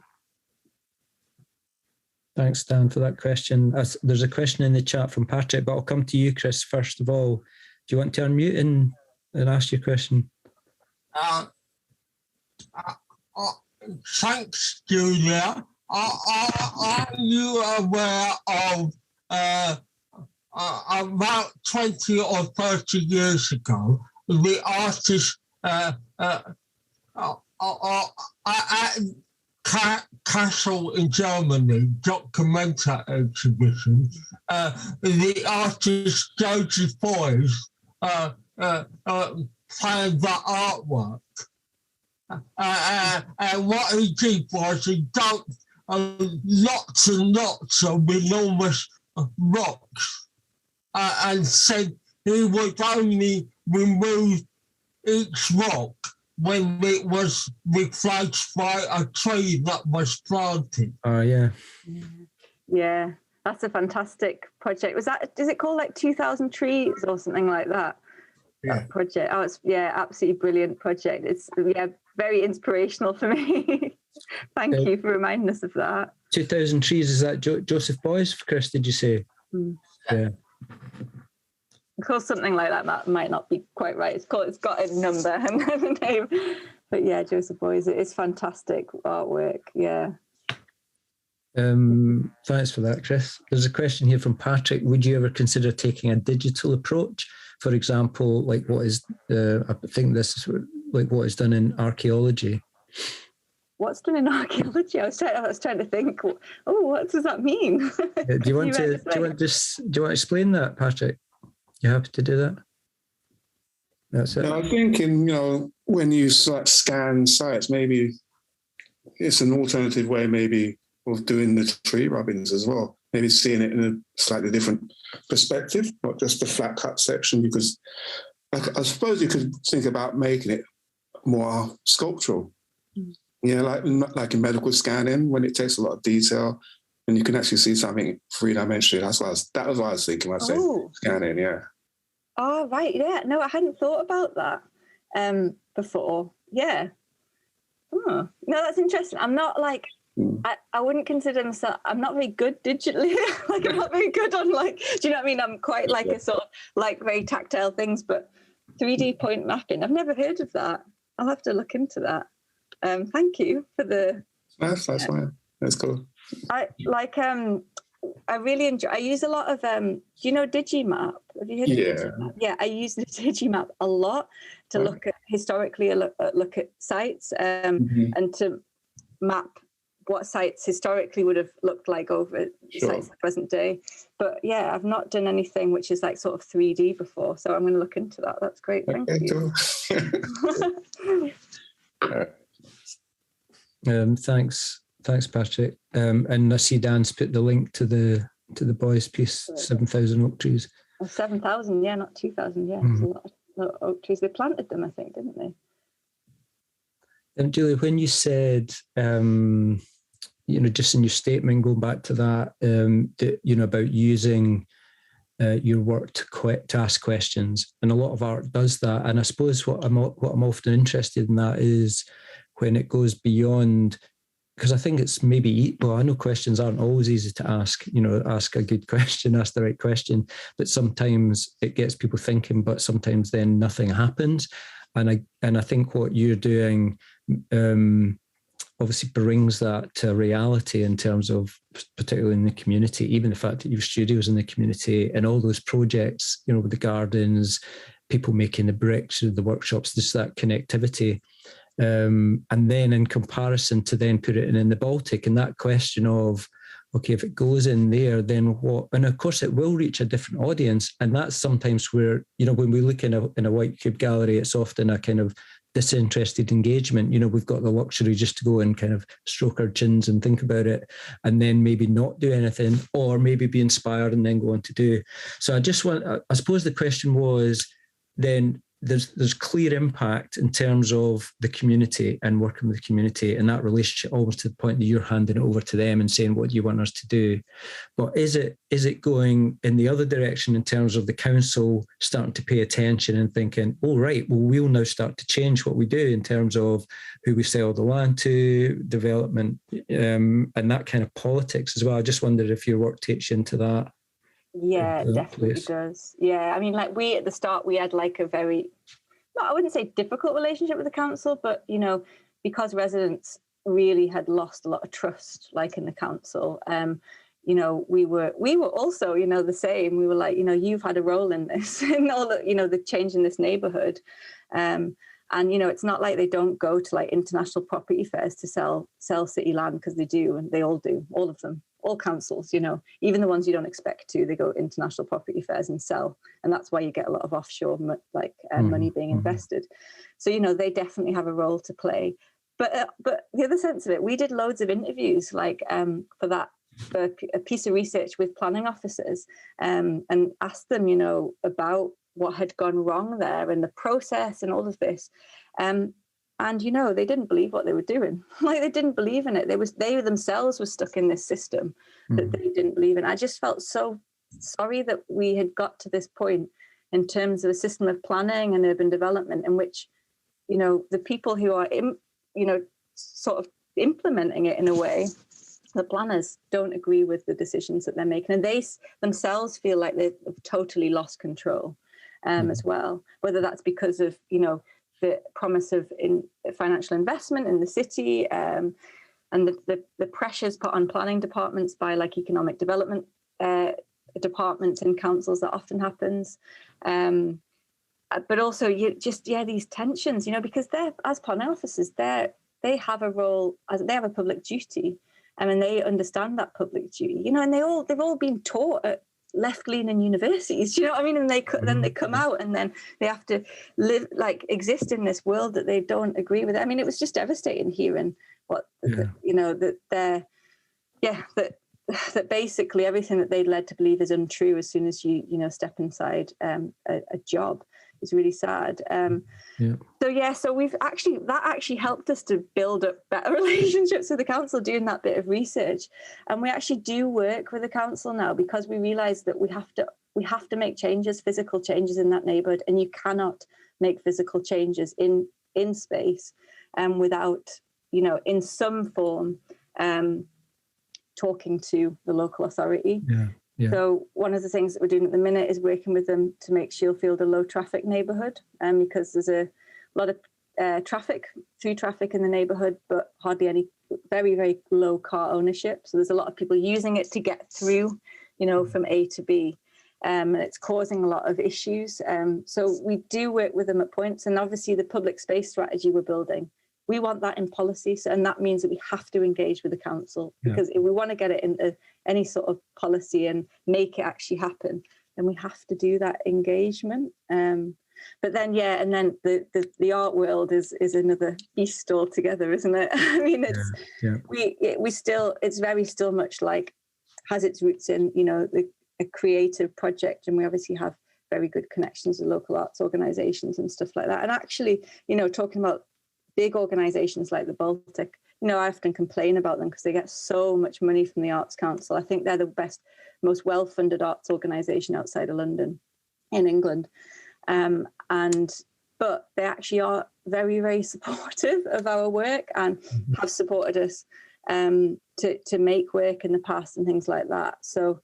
A: Thanks, Dan, for that question. There's a question in the chat from Patrick, but I'll come to you, Chris, first of all. Do you want to unmute and ask your question?
D: Thanks, Julia. Are you aware of about 20 or 30 years ago, the artist Castle in Germany documentary exhibition, the artist Joseph Beuys found the artwork. And what he did was he dug lots and lots of enormous rocks and said he would only remove each rock when it was replaced by a tree that was planted.
A: Oh, yeah.
B: Yeah, that's a fantastic project. Is it called like 2000 Trees or something like that?
D: Yeah.
B: That project. Oh, it's absolutely brilliant project. It's very inspirational for me. Thank you for reminding us of that.
A: 2000 Trees, is that Joseph Beuys, Chris, did you say? Yeah.
B: Of course, something like that might not be quite right. It's got a number and a name. But yeah, Joseph Beuys, it is fantastic artwork. Yeah.
A: Thanks for that, Chris. There's a question here from Patrick. Would you ever consider taking a digital approach? For example, like what is, I think this is like what is done in archaeology. What's
B: done in archaeology? I was trying to think. Oh, what does that mean?
A: Do you want to explain that, Patrick? You happy to do that? That's it.
E: Yeah, I'm thinking, when you scan sites, maybe it's an alternative way, maybe, of doing the tree rubbings as well. Maybe seeing it in a slightly different perspective, not just a flat cut section. Because I suppose you could think about making it more sculptural. Yeah, like in medical scanning, when it takes a lot of detail and you can actually see something three-dimensionally. That was what I was thinking when I said scanning, yeah.
B: Oh, right, yeah. No, I hadn't thought about that before. Yeah. Oh, no, that's interesting. I'm not like, I wouldn't consider myself, I'm not very good digitally. Like, I'm not very good on do you know what I mean? I'm quite like a sort of very tactile things, but 3D point mapping, I've never heard of that. I'll have to look into that. Thank you for the...
E: That's fine. That's cool.
B: I really enjoy. I use a lot of. Do you know Digimap? Have you heard of Digimap? Yeah, I use the Digimap a lot to look at historically, look at sites, and to map what sites historically would have looked like over sites in the present day. But yeah, I've not done anything which is like sort of 3D before, so I'm going to look into that. That's great. Thank you.
A: Thanks, Patrick. And I see Dan's put the link to the Beuys piece, 7,000 oak trees.
B: 7,000, yeah, not 2,000. Yeah, There's a lot of oak trees. They planted them, I think, didn't they?
A: And Julia, when you said, just in your statement, going back to that, about using your work to ask questions, and a lot of art does that. And I suppose what I'm often interested in that is when it goes beyond. Because I think it's maybe, I know questions aren't always easy to ask, ask a good question, ask the right question, but sometimes it gets people thinking, but sometimes then nothing happens. And I think what you're doing obviously brings that to reality in terms of, particularly in the community, even the fact that you have studios in the community and all those projects, you know, with the gardens, people making the bricks, the workshops, just that connectivity. And then in comparison to then put it in the Baltic, and that question of, okay, if it goes in there, then what? And of course, it will reach a different audience. And that's sometimes where, you know, when we look in a White Cube gallery, it's often a kind of disinterested engagement. You know, we've got the luxury just to go and kind of stroke our chins and think about it, and then maybe not do anything, or maybe be inspired and then go on to do. So I suppose the question was then, there's clear impact in terms of the community and working with the community, and that relationship always to the point that you're handing it over to them and saying, what do you want us to do? But is it going in the other direction in terms of the council starting to pay attention and thinking, oh, right, well, we'll now start to change what we do in terms of who we sell the land to, development, and that kind of politics as well? I just wondered if your work takes you into that.
B: Yeah, it definitely does. Yeah, I mean, like we at the start, we had like a very, well, I wouldn't say difficult relationship with the council, but, you know, because residents really had lost a lot of trust, like in the council, you know, we were also, you know, the same. We were like, you know, you've had a role in this and all the, you know, the change in this neighborhood. And, you know, it's not like they don't go to like international property fairs to sell city land, because they do, and they all do, all of them. All councils, you know, even the ones you don't expect to, they go international property fairs and sell. And that's why you get a lot of offshore money being invested. So, you know, they definitely have a role to play. But the other sense of it, we did loads of interviews like for a piece of research with planning officers, and asked them, you know, about what had gone wrong there and the process and all of this. And, you know, they didn't believe what they were doing. Like, they didn't believe in it. They themselves were stuck in this system that they didn't believe in. I just felt so sorry that we had got to this point in terms of a system of planning and urban development in which, you know, the people who are, you know, sort of implementing it in a way, the planners don't agree with the decisions that they're making. And they themselves feel like they've totally lost control as well, whether that's because of, you know, the promise of financial investment in the city, and the pressures put on planning departments by like economic development departments in councils. That often happens. But also these tensions, you know, because they're, as planning officers, they have a role, they have a public duty, and they understand that public duty, you know, and they've all been taught at left-leaning universities, you know what I mean? And then they come out and then they have to exist in this world that they don't agree with. I mean, it was just devastating hearing what you know, that basically everything that they'd led to believe is untrue as soon as you step inside a job. Is really sad. So we've actually helped us to build up better relationships with the council doing that bit of research, and we actually do work with the council now because we realise that we have to make changes, physical changes in that neighbourhood, and you cannot make physical changes in space without, you know, in some form talking to the local authority. Yeah. So one of the things that we're doing at the minute is working with them to make Shielfield a low traffic neighbourhood, because there's a lot of through traffic in the neighbourhood, but hardly any, very, very low car ownership. So there's a lot of people using it to get through, you know, from A to B. And it's causing a lot of issues. So we do work with them at points, and obviously the public space strategy we're building, we want that in policy. So, and that means that we have to engage with the council, because if we want to get it into any sort of policy and make it actually happen, then we have to do that engagement. But then, and then the art world is another beast altogether, isn't it? I mean, it's very still much like has its roots in, you know, a creative project, and we obviously have very good connections with local arts organisations and stuff like that. And actually, you know, talking about big organisations like the Baltic, you know, I often complain about them because they get so much money from the Arts Council. I think they're the best, most well-funded arts organisation outside of London in England. But they actually are very, very supportive of our work and have supported us to make work in the past and things like that. So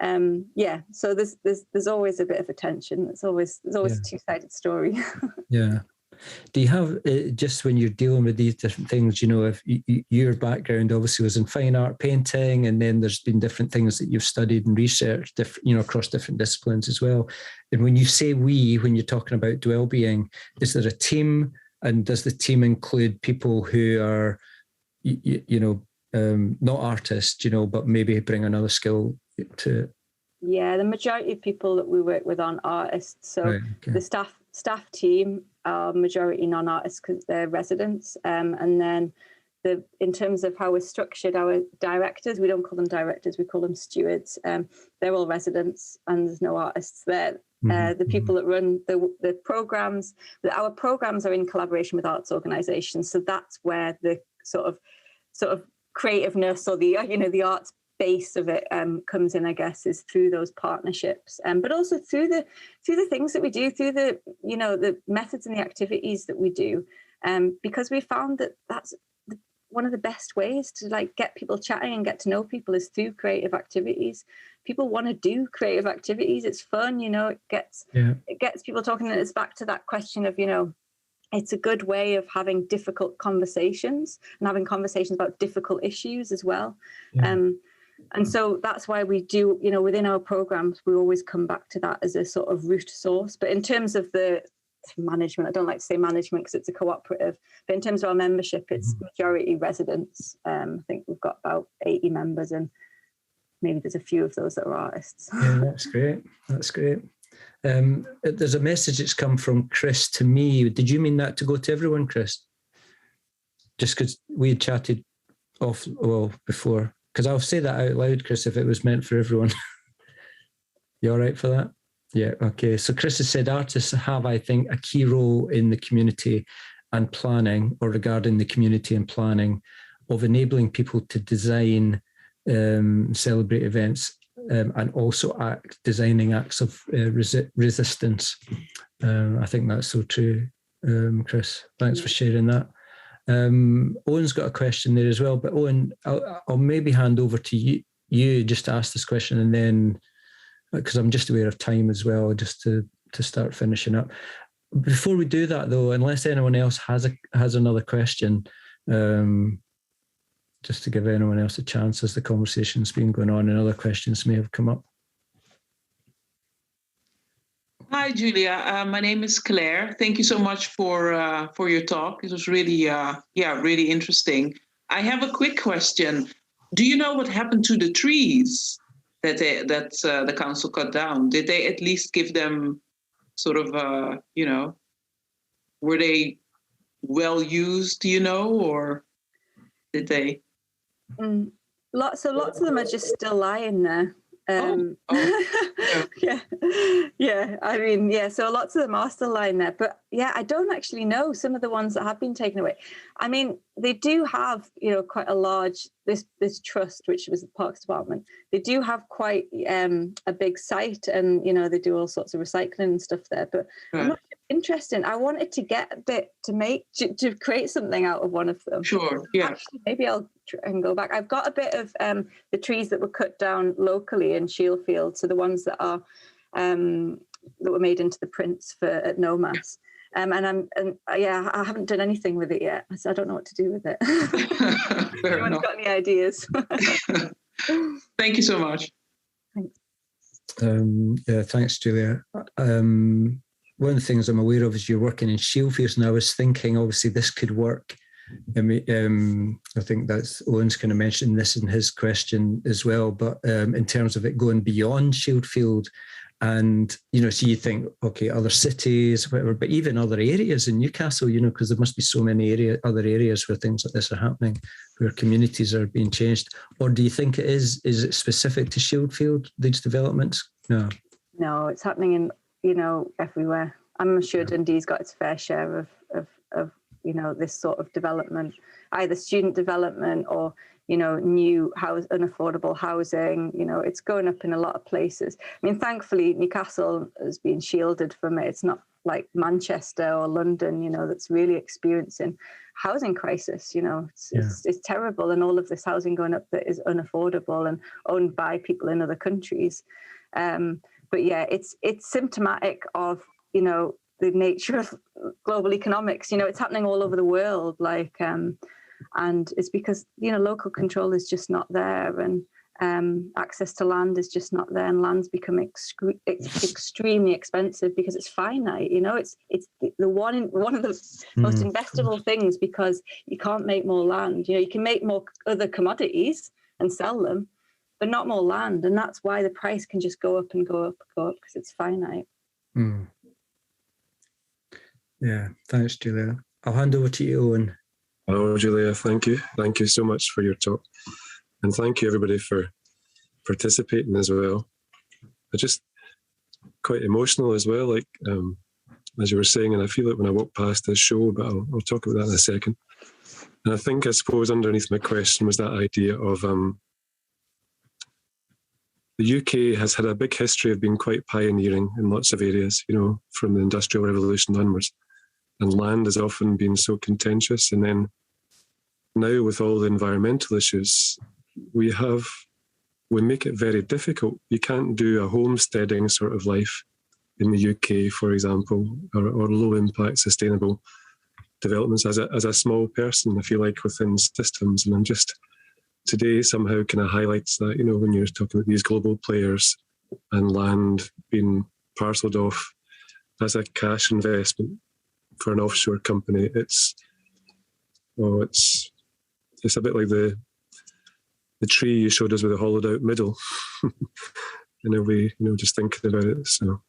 B: so there's always a bit of a tension. There's always a two-sided story.
A: Yeah. Do you have, just when you're dealing with these different things, if your background obviously was in fine art painting, and then there's been different things that you've studied and researched, across different disciplines as well. And when you say when you're talking about well-being, is there a team, and does the team include people who are, not artists, but maybe bring another skill to it?
B: Yeah, the majority of people that we work with aren't artists. So
A: Right, okay.
B: the staff team are majority non-artists because they're residents. And then in terms of how we're structured, our directors, we don't call them directors, we call them stewards. They're all residents and there's no artists there. The people that run the programs, our programs are in collaboration with arts organisations. So that's where the sort of creativeness or the arts base of it comes in, I guess, is through those partnerships, but also through the things that we do, through the methods and the activities that we do, because we found that that's one of the best ways to get people chatting and get to know people is through creative activities. People want to do creative activities. It's fun, it gets people talking, and it's back to that question of it's a good way of having difficult conversations and having conversations about difficult issues as well. And so that's why we do, within our programs, we always come back to that as a sort of root source. But in terms of the management, I don't like to say management because it's a cooperative, but in terms of our membership, it's majority residents. I think we've got about 80 members, and maybe there's a few of those that are artists.
A: Yeah, that's great. That's great. There's a message that's come from Chris to me. Did you mean that to go to everyone, Chris? Just because we had chatted before. Because I'll say that out loud, Chris, if it was meant for everyone. You all right for that? Yeah, okay. So Chris has said artists have, I think, a key role in the community and planning, or regarding the community and planning, of enabling people to design, celebrate events, and also designing acts of resistance. I think that's so true, Chris. Thanks for sharing that. Owen's got a question there as well, but Owen, I'll maybe hand over to you just to ask this question, and then, because I'm just aware of time as well, just to start finishing up. Before we do that though, unless anyone else has another question, just to give anyone else a chance as the conversation's been going on and other questions may have come up.
F: Hi, Julia. My name is Claire. Thank you so much for your talk. It was really, really interesting. I have a quick question. Do you know what happened to the trees that the council cut down? Did they at least give them sort of, were they well used? Do you know, or did they?
B: Lots of them are just still lying there. Yeah. I mean, yeah. So lots of them are still lying there, but yeah, I don't actually know some of the ones that have been taken away. I mean, they do have, quite a large this trust, which was the Parks Department. They do have quite a big site, and they do all sorts of recycling and stuff there. But I'm not interested. I wanted to get a bit to create something out of one of them.
F: Sure. Yeah.
B: Actually, maybe I'll try and go back. I've got a bit of the trees that were cut down locally in Shieldfield, so the ones that are that were made into the prints at Nomas. I haven't done anything with it yet, so I don't know what to do with it. Anyone's got any ideas?
F: Thank you so much.
A: Thanks. Thanks, Julia. One of the things I'm aware of is you're working in Shieldfields, and I was thinking, obviously, this could work. I think that's Owen's kind of mentioned this in his question as well, but in terms of it going beyond Shieldfield, and so you think, okay, other cities, whatever, but even other areas in Newcastle, because there must be so many other areas where things like this are happening, where communities are being changed. Or do you think is it specific to Shieldfield, these developments? No,
B: it's happening in everywhere. I'm sure Dundee's got its fair share of this sort of development, either student development or new unaffordable housing. It's going up in a lot of places. I mean, thankfully Newcastle has been shielded from it. It's not like Manchester or London, that's really experiencing housing crisis. It's terrible, and all of this housing going up that is unaffordable and owned by people in other countries. But yeah, it's symptomatic of the nature of global economics. You know, it's happening all over the world, like, and it's because, you know, local control is just not there, and access to land is just not there, and land's become extremely expensive because it's finite. You know, it's the one of the most investable things, because you can't make more land. You know, you can make more other commodities and sell them, but not more land, and that's why the price can just go up and go up and go up, because it's finite.
A: Yeah, thanks, Julia. I'll hand over to you, Owen.
G: Hello, Julia. Thank you. Thank you so much for your talk. And thank you, everybody, for participating as well. I just quite emotional as well, like, as you were saying, and I feel it when I walk past this show, but I'll talk about that in a second. And I think, I suppose, underneath my question was that idea of the UK has had a big history of being quite pioneering in lots of areas, you know, from the Industrial Revolution onwards. And land has often been so contentious. And then now with all the environmental issues, we make it very difficult. You can't do a homesteading sort of life in the UK, for example, or low impact sustainable developments as a small person, I feel like, within systems. And I'm just, today somehow kind of highlights that, you know, when you're talking about these global players and land being parceled off as a cash investment for an offshore company, it's a bit like the tree you showed us with a hollowed out middle in a way, you know, just thinking about it. So,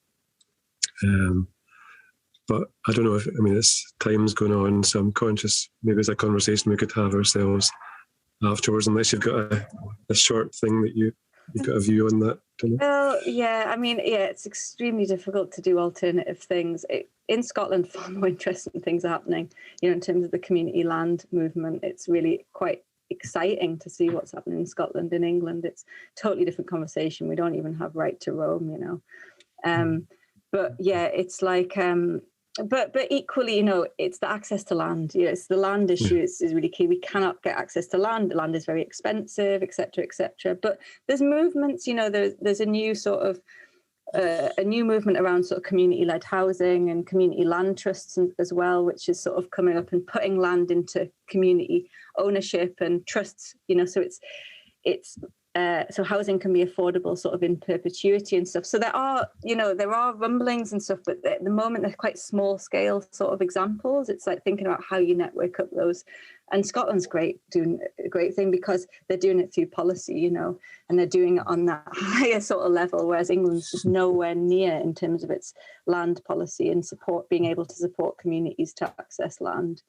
G: but I don't know if, I mean, it's time's going on, so I'm conscious maybe it's a conversation we could have ourselves afterwards, unless you've got a short thing that you've got a view on that.
B: Well, yeah, I mean, yeah, it's extremely difficult to do alternative things. In Scotland, far more interesting things are happening, you know, in terms of the community land movement. It's really quite exciting to see what's happening in Scotland. In England, it's a totally different conversation. We don't even have right to roam, you know. But yeah, it's like, but equally, you know, it's the access to land. You know, it's the land issue is really key. We cannot get access to land. The land is very expensive, et cetera, et cetera. But there's movements, you know, there's a new sort of, a new movement around sort of community-led housing and community land trusts as well, which is sort of coming up and putting land into community ownership and trusts, you know, so so housing can be affordable sort of in perpetuity and stuff. So there are rumblings and stuff, but at the moment they're quite small scale sort of examples. It's like thinking about how you network up those. And Scotland's doing a great thing because they're doing it through policy, you know, and they're doing it on that higher sort of level, whereas England's just nowhere near in terms of its land policy and being able to support communities to access land.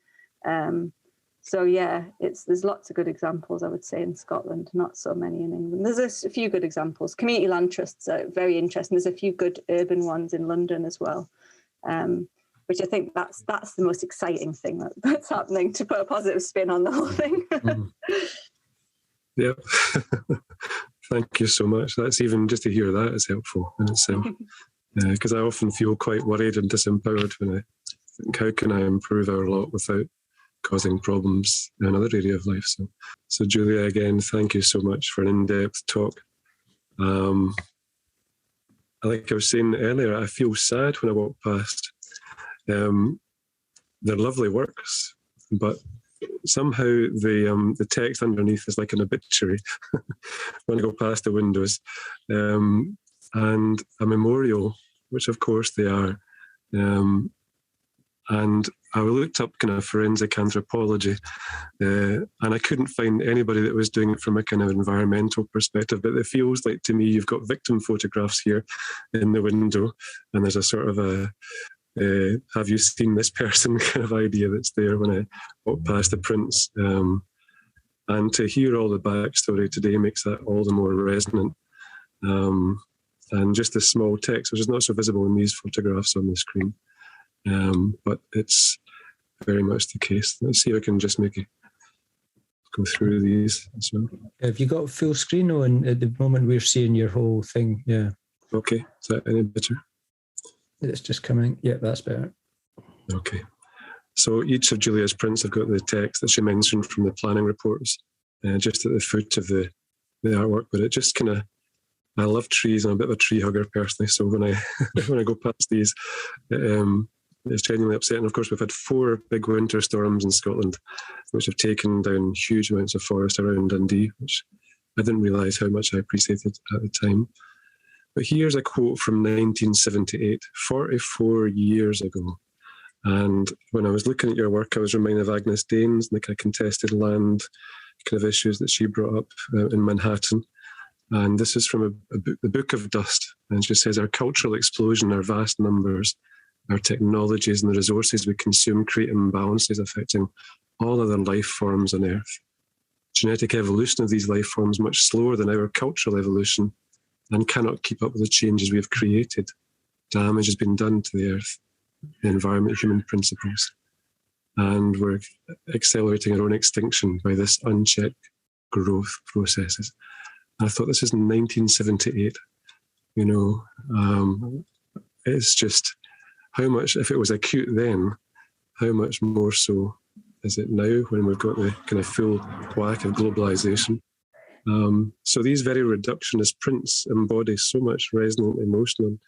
B: So yeah, there's lots of good examples, I would say, in Scotland, not so many in England. There's a few good examples. Community land trusts are very interesting. There's a few good urban ones in London as well, which I think that's the most exciting thing that's happening, to put a positive spin on the whole thing.
G: Yeah. Thank you so much. That's, even just to hear that is helpful in itself. Because I often feel quite worried and disempowered when I think, how can I improve our lot without causing problems in another area of life. So Julia, again, thank you so much for an in-depth talk. Like I was saying earlier, I feel sad when I walk past. They're lovely works, but somehow the text underneath is like an obituary when I go past the windows, and a memorial, which of course they are. And I looked up kind of forensic anthropology, and I couldn't find anybody that was doing it from a kind of environmental perspective. But it feels like, to me, you've got victim photographs here in the window, and there's a sort of have you seen this person kind of idea that's there when I walk past the prints. And to hear all the backstory today makes that all the more resonant. And just the small text, which is not so visible in these photographs on the screen. But it's very much the case. Let's see if I can just go through these as well.
A: Have you got full screen on at the moment? We're seeing your whole thing. Yeah.
G: Okay. Is that any better?
A: It's just coming. Yeah, that's better.
G: Okay. So each of Julia's prints have got the text that she mentioned from the planning reports, just at the foot of the artwork. But it just kind of, I love trees. I'm a bit of a tree hugger personally. So when I when I go past these, it's genuinely upsetting. Of course, we've had 4 big winter storms in Scotland, which have taken down huge amounts of forest around Dundee, which I didn't realise how much I appreciated at the time. But here's a quote from 1978, 44 years ago. And when I was looking at your work, I was reminded of Agnes Danes and the kind of contested land kind of issues that she brought up in Manhattan. And this is from the Book of Dust. And she says, our cultural explosion, our vast numbers, our technologies and the resources we consume create imbalances affecting all other life forms on Earth. Genetic evolution of these life forms much slower than our cultural evolution and cannot keep up with the changes we have created. Damage has been done to the Earth, the environment, human principles. And we're accelerating our own extinction by this unchecked growth processes. I thought, this is 1978. You know, it's just how much, if it was acute then, how much more so is it now when we've got the kind of full whack of globalization? So these very reductionist prints embody so much resonant emotion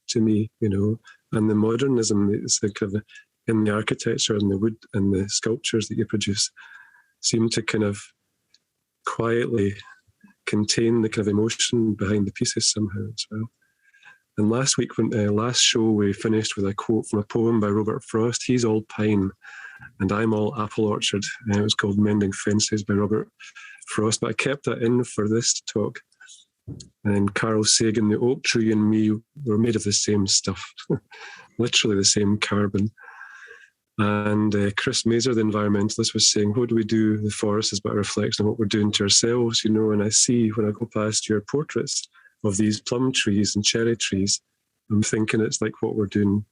G: to me, you know, and the modernism that's kind of in the architecture and the wood and the sculptures that you produce seem to kind of quietly contain the kind of emotion behind the pieces somehow as well. And last week, when last show, we finished with a quote from a poem by Robert Frost. He's all pine, and I'm all apple orchard. It was called Mending Fences by Robert Frost, but I kept that in for this talk. And Carl Sagan, the oak tree and me were made of the same stuff, literally the same carbon. And Chris Mazer, the environmentalist, was saying, what do we do? The forest is but a reflection of what we're doing to ourselves, you know. And I see when I go past your portraits of these plum trees and cherry trees, I'm thinking it's like what we're doing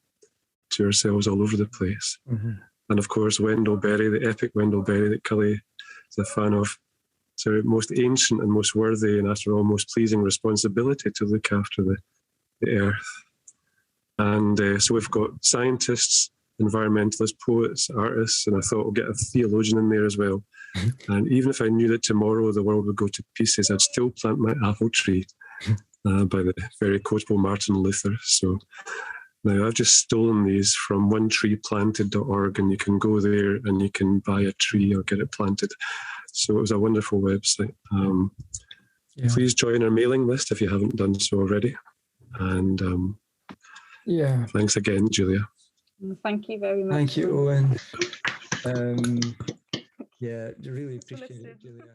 G: to ourselves all over the place. Mm-hmm. And of course, Wendell Berry, the epic Wendell Berry that Cully is a fan of, it's our most ancient and most worthy and after all most pleasing responsibility to look after the earth. And so we've got scientists, environmentalists, poets, artists, and I thought we'll get a theologian in there as well. Mm-hmm. And even if I knew that tomorrow the world would go to pieces, I'd still plant my apple tree by the very quotable Martin Luther. So now I've just stolen these from onetreeplanted.org, and you can go there and you can buy a tree or get it planted. So it was a wonderful website. Please join our mailing list if you haven't done so already. And thanks again, Julia.
B: Thank you very much.
A: Thank you, Owen. Yeah, really appreciate it, Julia.